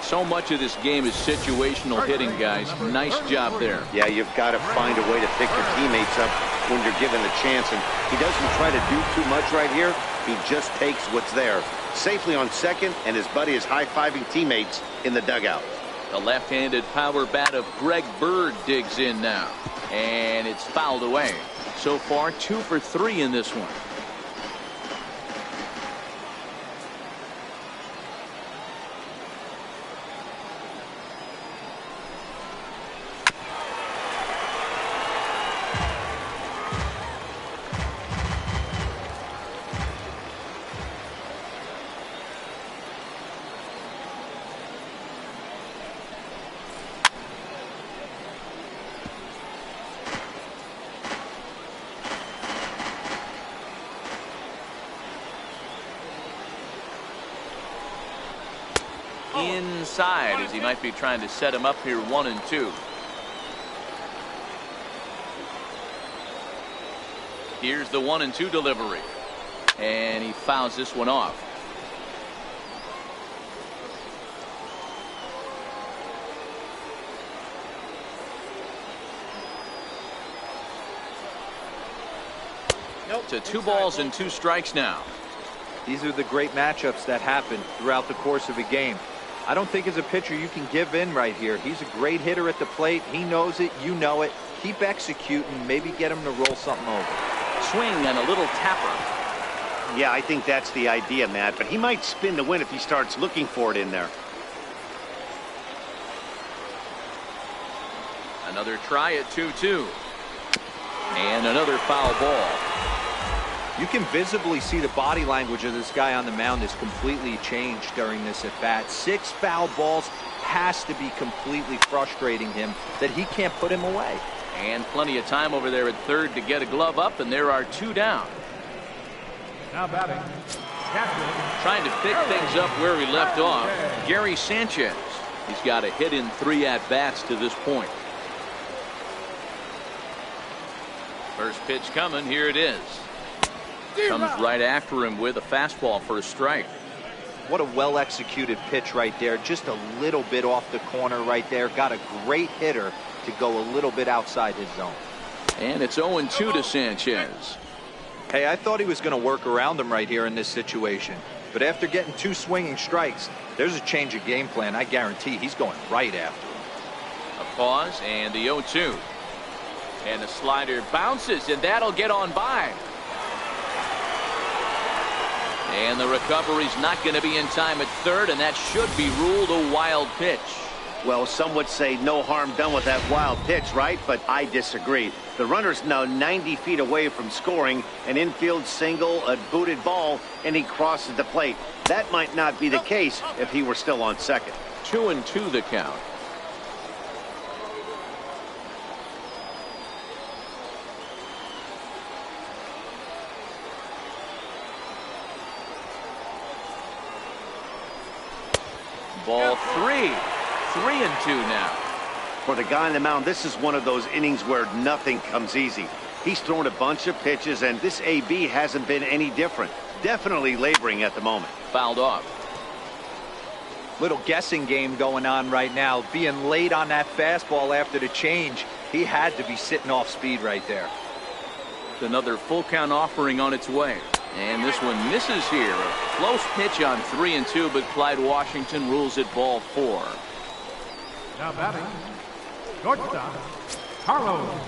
So much of this game is situational hitting, guys. Nice job there. Yeah, you've got to find a way to pick your teammates up when you're given a chance. And he doesn't try to do too much right here. He just takes what's there. Safely on second, and his buddy is high-fiving teammates in the dugout. The left-handed power bat of Greg Bird digs in now. And it's fouled away. So far, 2 for 3 in this one. Inside as he might be trying to set him up here 1-2. Here's the 1-2 delivery, and he fouls this one off. To 2 balls and 2 strikes now. These are the great matchups that happen throughout the course of a game. I don't think as a pitcher you can give in right here. He's a great hitter at the plate. He knows it. You know it. Keep executing. Maybe get him to roll something over. Swing and a little tapper. Yeah, I think that's the idea, Matt. But he might spin to win if he starts looking for it in there. Another try at 2-2. And another foul ball. You can visibly see the body language of this guy on the mound is completely changed during this at bat. 6 foul balls has to be completely frustrating him that he can't put him away. And plenty of time over there at third to get a glove up, and there are 2 down. Now batting. Trying to pick things up where he left off, Gary Sanchez. He's got a hit in 3 at-bats to this point. First pitch coming. Here it is. Comes right after him with a fastball for a strike. What a well-executed pitch right there. Just a little bit off the corner right there. Got a great hitter to go a little bit outside his zone. And it's 0-2 to Sanchez. Hey, I thought he was going to work around him right here in this situation. But after getting 2 swinging strikes, there's a change of game plan. I guarantee he's going right after him. A pause and the 0-2. And the slider bounces, and that'll get on by. And the recovery's not going to be in time at third, and that should be ruled a wild pitch. Well, some would say no harm done with that wild pitch, right? But I disagree. The runner's now 90 feet away from scoring, an infield single, a booted ball, and he crosses the plate. That might not be the case if he were still on second. 2-2 the count. Ball 3. 3-2 now. For the guy on the mound, this is one of those innings where nothing comes easy. He's thrown a bunch of pitches, and this AB hasn't been any different. Definitely laboring at the moment. Fouled off. Little guessing game going on right now. Being late on that fastball after the change. He had to be sitting off speed right there. Another full count offering on its way. And this one misses here. A close pitch on 3-2, but Clyde Washington rules it ball 4. Now batting, shortstop, Carlos.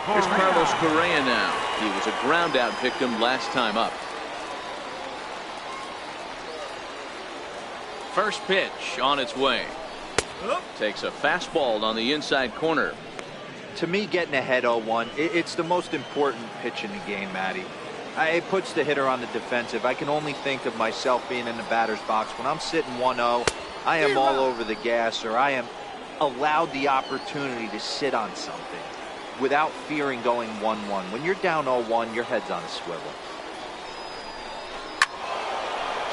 Here's Carlos Correa now. He was a ground out victim last time up. First pitch on its way. Takes a fastball on the inside corner. To me, getting ahead 0-1, it's the most important pitch in the game, Matty. It puts the hitter on the defensive. I can only think of myself being in the batter's box. When I'm sitting 1-0, I am all over the gas, or I am allowed the opportunity to sit on something without fearing going 1-1. When you're down 0-1, your head's on a swivel.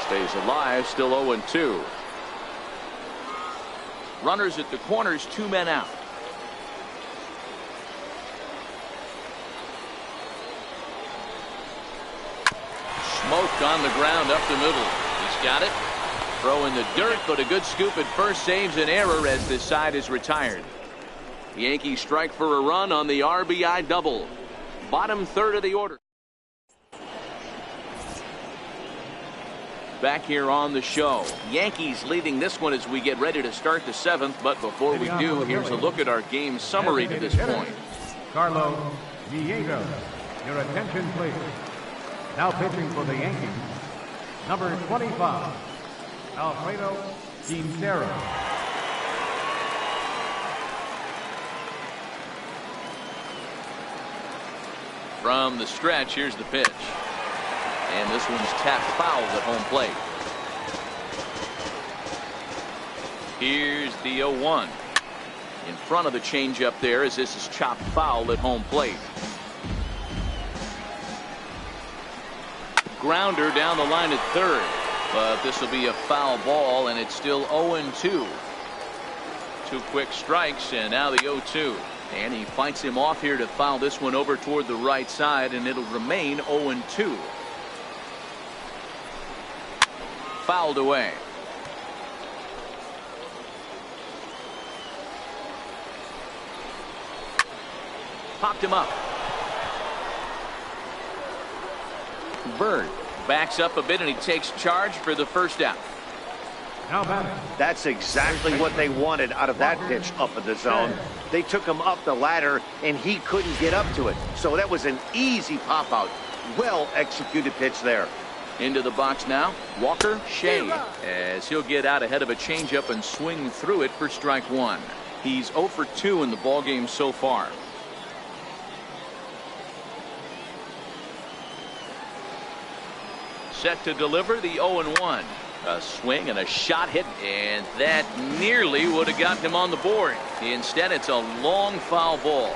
Stays alive, still 0-2. Runners at the corners, 2 men out. Smoke on the ground up the middle. He's got it. Throw in the dirt, but a good scoop at first saves an error as this side is retired. Yankees strike for a run on the RBI double. Bottom third of the order. Back here on the show. Yankees leading this one as we get ready to start the 7th. But before we do, here's a look at our game summary to this point. Carlos Villegas. Your attention, please. Now pitching for the Yankees, number 25, Alfredo Quintero. From the stretch, here's the pitch. And this one's tapped foul at home plate. Here's the 0-1. In front of the changeup there as this is chopped foul at home plate. Grounder down the line at third. But this will be a foul ball, and it's still 0-2. 2 quick strikes, and now the 0-2. And he fights him off here to foul this one over toward the right side, and it'll remain 0-2. Fouled away. Popped him up. Bird backs up a bit, and he takes charge for the first out. Now batting. That's exactly what they wanted out of that pitch up in the zone. They took him up the ladder, and he couldn't get up to it. So that was an easy pop out. Well executed pitch there. Into the box now, Walker Shea, as he'll get out ahead of a changeup and swing through it for strike 1. He's 0 for 2 in the ballgame so far. Set to deliver the 0-1. A swing and a shot hit, and that nearly would have gotten him on the board. Instead, it's a long foul ball.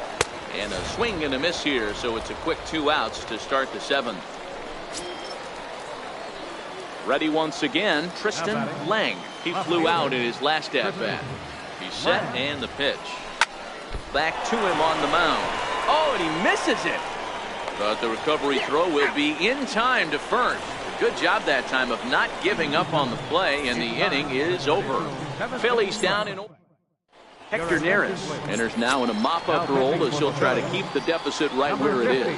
And a swing and a miss here, so it's a quick 2 outs to start the 7th. Ready once again, Tristan Lang. He flew out in his last at-bat. He's set and the pitch. Back to him on the mound. Oh, and he misses it. But the recovery throw will be in time to first. Good job that time of not giving up on the play, and the inning is over. Phillies down in. Hector Neris enters now in a mop-up role as he'll try to keep the deficit right where it is.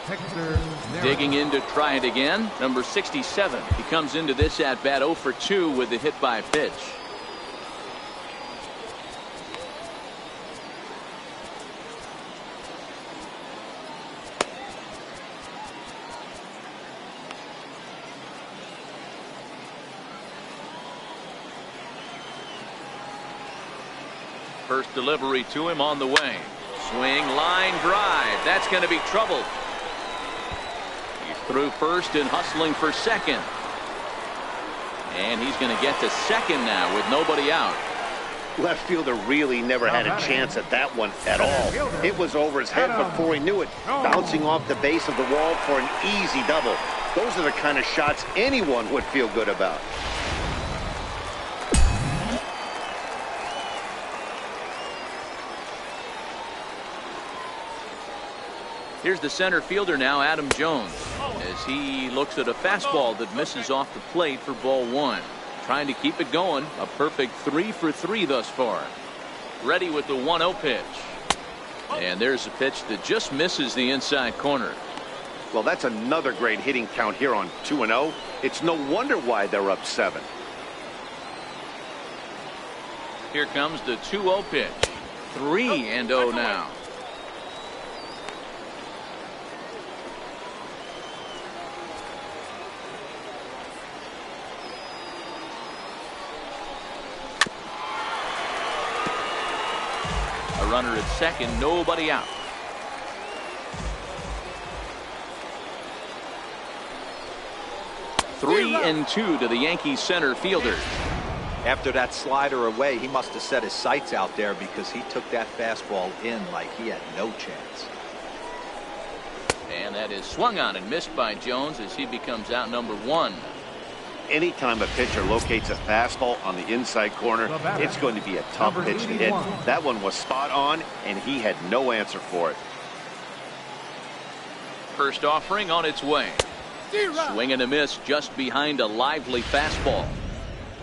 Hector Digging in to try it again. Number 67. He comes into this at bat 0 for 2 with the hit by pitch. First delivery to him on the way. Swing, line drive. That's going to be trouble. He's through first and hustling for second. And he's going to get to second now with nobody out. Left fielder really never had a chance at that one at all. It was over his head before he knew it, bouncing off the base of the wall for an easy double. Those are the kind of shots anyone would feel good about. Here's the center fielder now, Adam Jones, as he looks at a fastball that misses off the plate for ball 1. Trying to keep it going. A perfect 3 for 3 thus far. Ready with the 1-0 pitch. And there's a pitch that just misses the inside corner. Well, that's another great hitting count here on 2-0. It's no wonder why they're up 7. Here comes the 2-0 pitch. 3-0 now. A runner at second, nobody out. Three and 2 to the Yankees center fielder. After that slider away, he must have set his sights out there because he took that fastball in like he had no chance. And that is swung on and missed by Jones as he becomes out number 1. Anytime a pitcher locates a fastball on the inside corner, it's going to be a tough pitch to hit. That one was spot on, and he had no answer for it. First offering on its way. Swing and a miss just behind a lively fastball.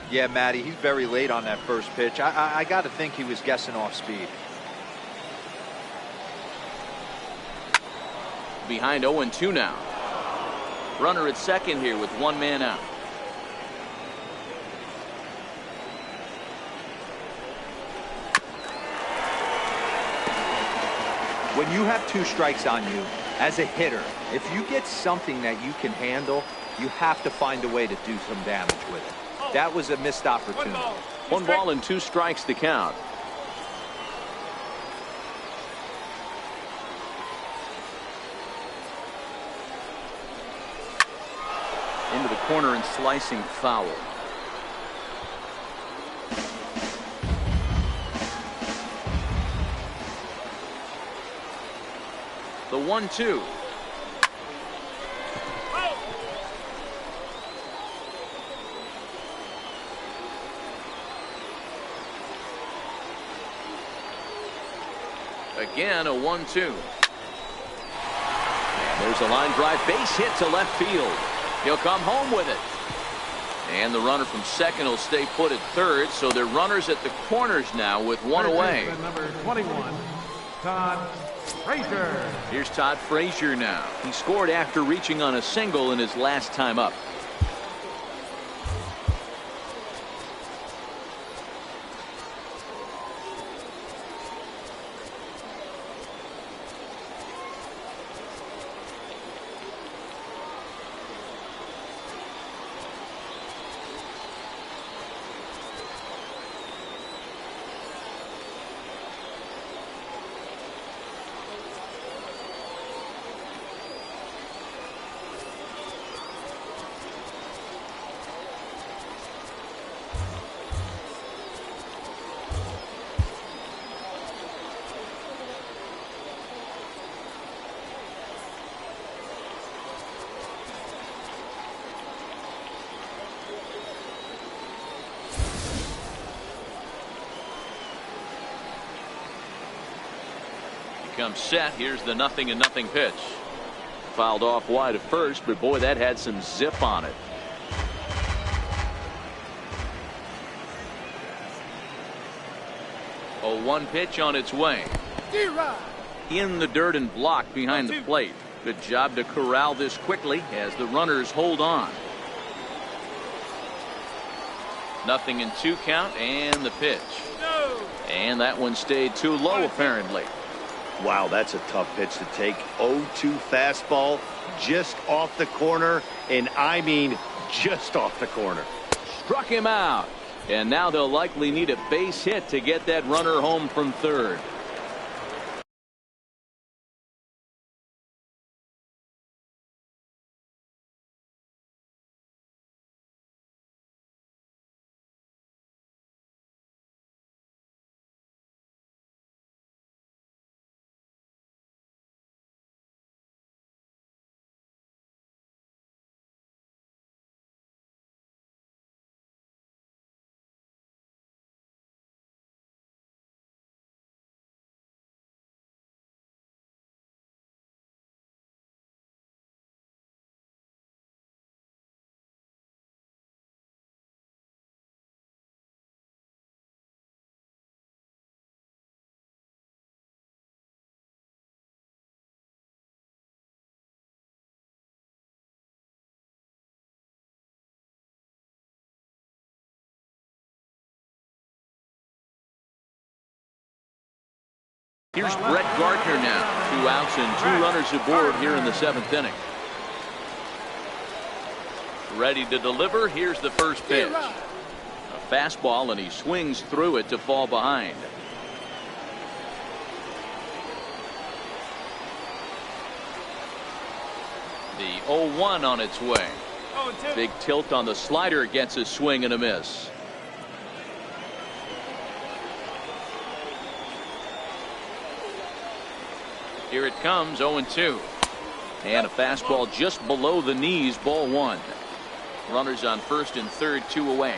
Yeah, Matty, he's very late on that first pitch. I got to think he was guessing off speed. Behind 0-2 now. Runner at second here with 1 man out. When you have 2 strikes on you, as a hitter, if you get something that you can handle, you have to find a way to do some damage with it. That was a missed opportunity. 1 ball and 2 strikes to count. Into the corner and slicing foul. The 1-2. Again, a 1-2. There's a line drive base hit to left field. He'll come home with it. And the runner from second will stay put at third, so they're runners at the corners now with 1 away. Number 21, Todd Frazier. Here's Todd Frazier now. He scored after reaching on a single in his last time up. Comes set. Here's the 0-0 pitch. Fouled off wide at first, but boy, that had some zip on it. A 1 pitch on its way. In the dirt and blocked behind the plate. Good job to corral this quickly as the runners hold on. 0-2 count, and the pitch. No. And that one stayed too low, apparently. Wow, that's a tough pitch to take. 0-2 fastball just off the corner, and I mean just off the corner. Struck him out. And now they'll likely need a base hit to get that runner home from third. Here's Brett Gardner now. 2 outs and 2 runners aboard here in the 7th inning. Ready to deliver. Here's the first pitch. A fastball, and he swings through it to fall behind. The 0-1 on its way. Big tilt on the slider, gets a swing and a miss. Here it comes, 0-2. And a fastball just below the knees, ball 1. Runners on first and third, 2 away.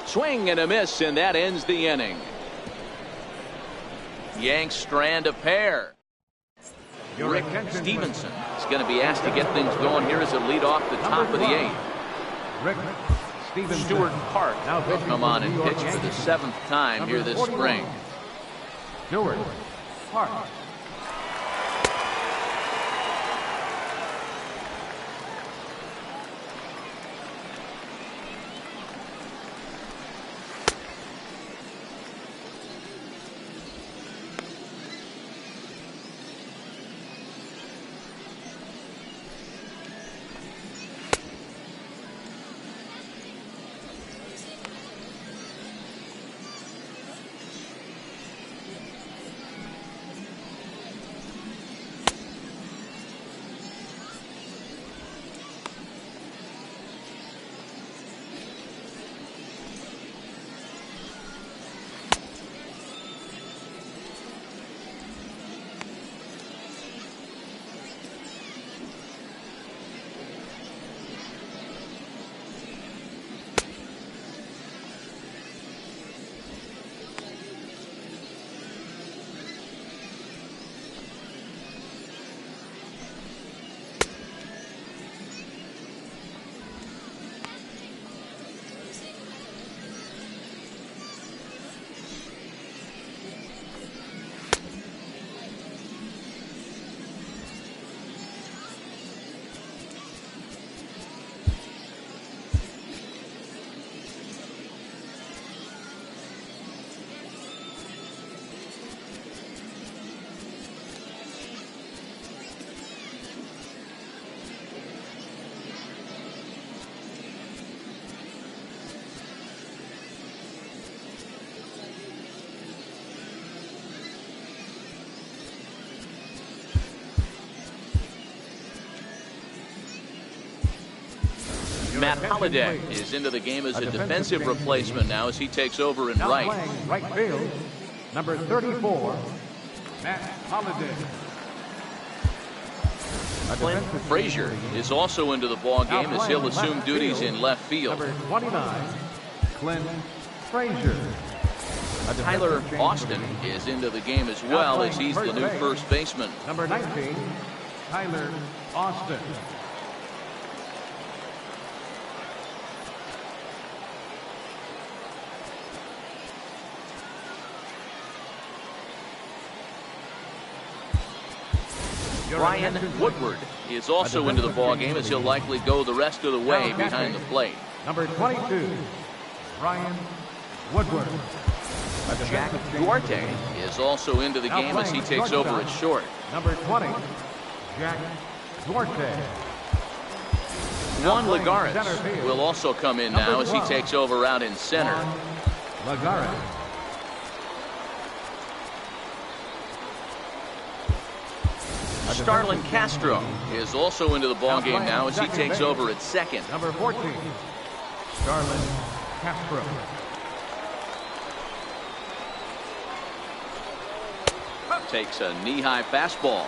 Swing and a miss, and that ends the inning. Yanks strand a pair. Rick Stevenson is going to be asked to get things going here as a lead off the top of the 8th. Rick Stevenson. Stuart Park Now will come on and pitch for the 7th time here this spring. Stuart Park. Matt Holliday is into the game as a defensive replacement now as he takes over in Now right. playing right field, number 34, Matt Holliday. Clint Frazier is also into the ball game as he'll assume duties in left field. Number 29, Clint Frazier. Tyler Austin is into the game as well as he's the new first baseman. Number 19, Tyler Austin. Ryan Woodward is also into the ballgame, as he'll likely go the rest of the way behind the plate. Number 22, Ryan Woodward. Jack Duarte is also into the game as he takes over at short. Number 20, Jack Duarte. Juan Lagares will also come in now as he takes over out in center. Lagares. Starlin Castro is also into the ballgame now as he takes over at second. Number 14, Starlin Castro. Takes a knee-high fastball.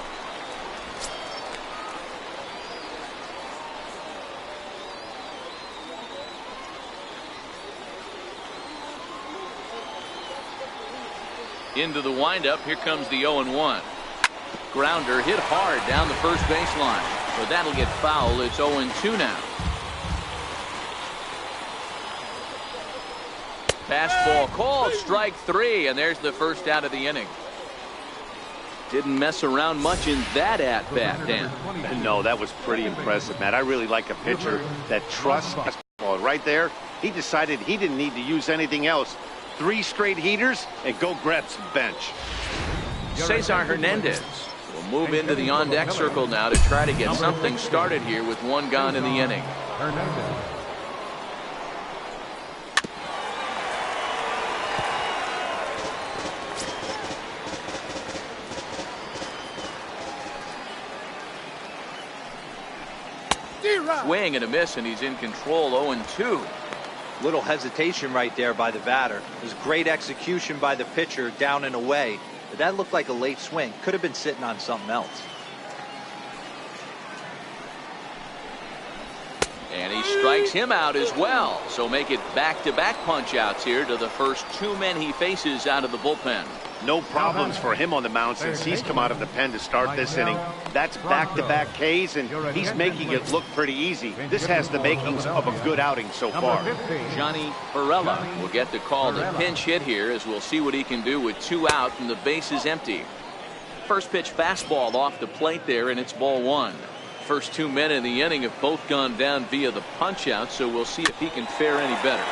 Into the windup. Here comes the 0-1. Grounder hit hard down the first baseline. So that'll get foul. It's 0-2 now. Fastball called, strike three, and there's the first out of the inning. Didn't mess around much in that at-bat, Dan. No, that was pretty impressive, Matt. I really like a pitcher that trusts fastball. Right there, he decided he didn't need to use anything else. 3 straight heaters and go grab some bench. Cesar Hernandez will move into the on-deck circle now to try to get something started here with one gone in the inning. Hernandez. Swing and a miss, and he's in control. 0-2. Little hesitation right there by the batter. It was great execution by the pitcher down and away. But that looked like a late swing. Could have been sitting on something else. And he strikes him out as well. So make it back-to-back punch-outs here to the first 2 men he faces out of the bullpen. No problems for him on the mound since he's come out of the pen to start this inning. That's back-to-back Ks, and he's making it look pretty easy. This has the makings of a good outing so far. Johnny Varela will get the call to pinch hit here, as we'll see what he can do with 2 out and the base is empty. First pitch fastball off the plate there, and it's ball 1. First 2 men in the inning have both gone down via the punch-out, so we'll see if he can fare any better.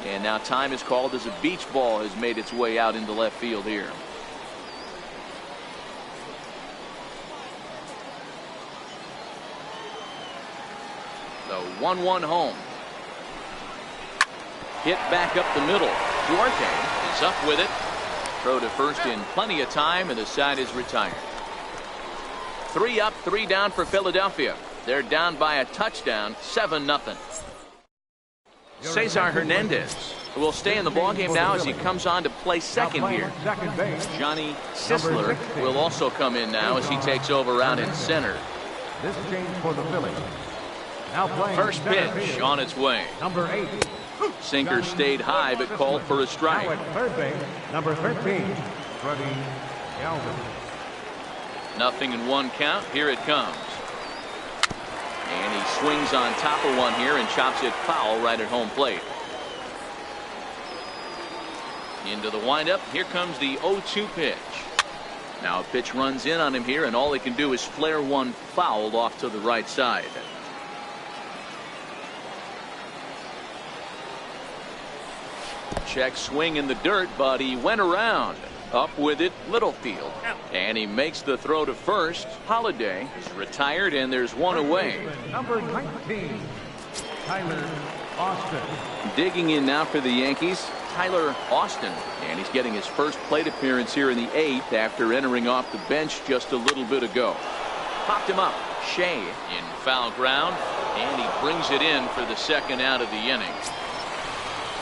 And now time is called as a beach ball has made its way out into left field here. The 1-1 home. Hit back up the middle. Duarte is up with it. Throw to first in plenty of time, and the side is retired. 3 up, 3 down for Philadelphia. They're down by a touchdown, 7-0. Cesar Hernandez will stay in the ballgame now as he comes on to play second here. Johnny Sisler will also come in now as he takes over out in center. This change for the Phillies. Now playing First pitch on its way. Number 8. Sinker stayed high but called for a strike. Now at third base, number 13, Freddie Galvin. 0-1 count. Here it comes. And he swings on top of one here and chops it foul right at home plate. Into the windup. Here comes the 0-2 pitch. Now a pitch runs in on him here, and all he can do is flare one foul off to the right side. Check swing in the dirt, but he went around. Up with it, Littlefield. And he makes the throw to first. Holiday is retired, and there's one away. Number 19, Tyler Austin. Digging in now for the Yankees, Tyler Austin. And he's getting his first plate appearance here in the 8th after entering off the bench just a little bit ago. Popped him up. Shea in foul ground, and he brings it in for the second out of the inning.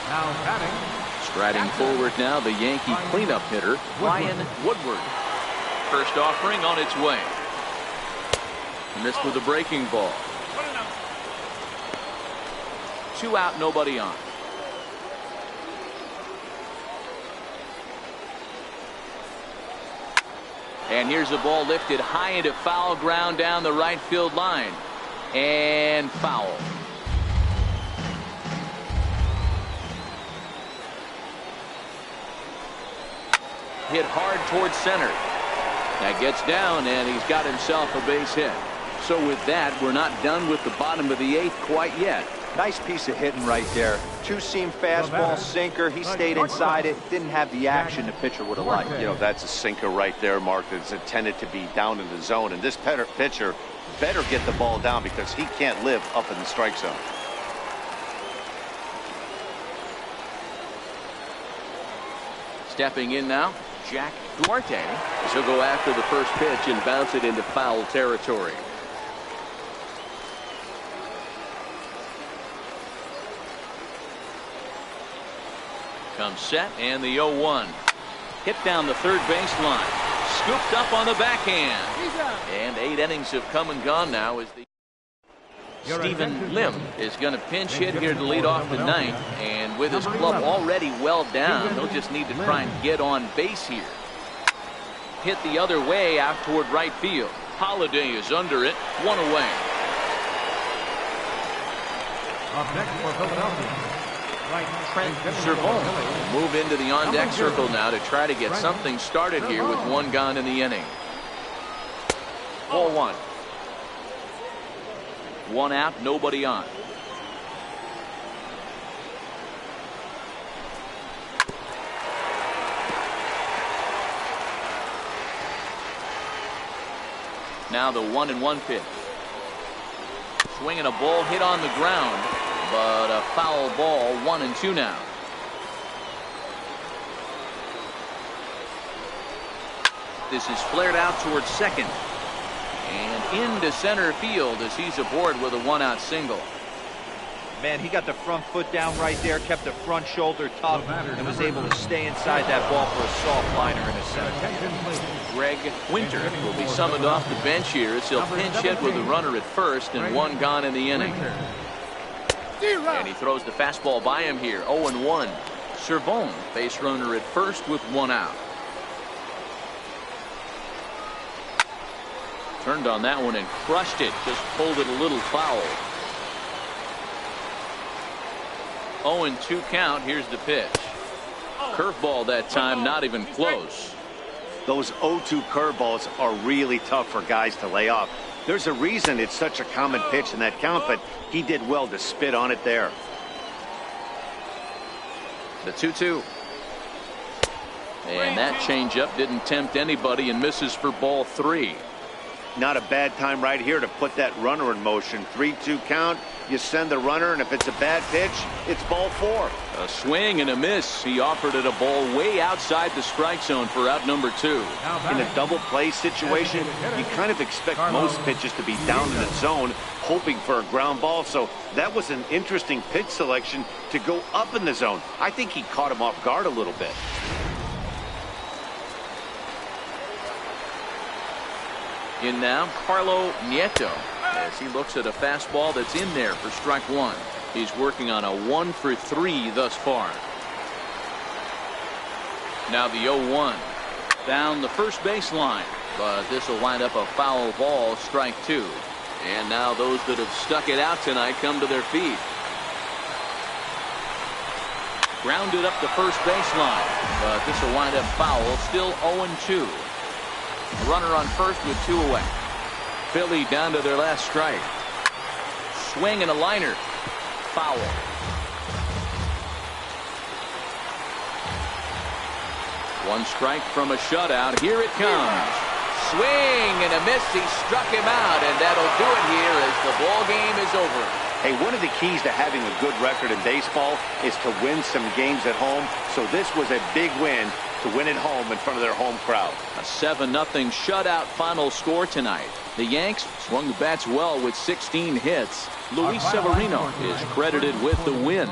Now batting. Striding forward now, the Yankee cleanup hitter, Ryan Woodward. First offering on its way. Missed with a breaking ball. 2 out, nobody on. And here's a ball lifted high into foul ground down the right field line. And foul. hit hard towards center. That gets down, and he's got himself a base hit. So with that, we're not done with the bottom of the 8th quite yet. Nice piece of hitting right there. Two-seam fastball, sinker. He stayed inside it. Didn't have the action the pitcher would have liked. You know, that's a sinker right there, Mark, that's intended to be down in the zone. And this pitcher better get the ball down because he can't live up in the strike zone. Stepping in now, Jack Duarte. He'll go after the first pitch and bounce it into foul territory. Comes set, and the 0-1. Hit down the third baseline. Scooped up on the backhand. And 8 innings have come and gone now as the Stephen Lim is going to pinch hit here to lead off the 9th. And with his club already well down, he'll just need to try and get on base here. Hit the other way out toward right field. Holiday is under it. 1 away. Up next for Philadelphia. Trent Servon will move into the on-deck circle now to try to get something started here with 1 gone in the inning. Ball 1. 1 out, nobody on. Now the 1-1 pitch. Swinging a ball hit on the ground, but a foul ball. 1-2 now. This is flared out towards second and into center field as he's aboard with a 1-out single. Man, he got the front foot down right there, kept the front shoulder tough, and was able to stay inside that ball for a soft liner in his center. Greg Winter will be summoned off the bench here as he'll pinch hit with a runner at first and 1 gone in the inning. And he throws the fastball by him here. 0-1. Servon, base runner at first with 1 out. Turned on that one and crushed it. Just pulled it a little foul. 0-2 count. Here's the pitch. Curveball that time, not even close. Those 0-2 curveballs are really tough for guys to lay off. There's a reason it's such a common pitch in that count, but he did well to spit on it there. The 2-2. And that changeup didn't tempt anybody and misses for ball 3. Not a bad time right here to put that runner in motion. 3-2 count. You send the runner, and if it's a bad pitch, it's ball 4. A swing and a miss. He offered it a ball way outside the strike zone for out number 2. In a double play situation, you kind of expect most pitches to be down in the zone, hoping for a ground ball. So that was an interesting pitch selection to go up in the zone. I think he caught him off guard a little bit. In now, Carlo Nieto, as he looks at a fastball that's in there for strike 1. He's working on a 1-for-3 thus far. Now the 0-1 down the first baseline, but this will wind up a foul ball. Strike 2. And now those that have stuck it out tonight come to their feet. Grounded up the first baseline, but this will wind up foul. Still 0-2. Runner on first with 2 away. Philly down to their last strike. Swing and a liner. Foul. One strike from a shutout. Here it comes. Swing and a miss. He struck him out, and that'll do it here as the ball game is over. Hey, one of the keys to having a good record in baseball is to win some games at home. So this was a big win to win at home in front of their home crowd. A 7-0 shutout final score tonight. The Yanks swung the bats well with 16 hits. Luis Severino is credited with the win.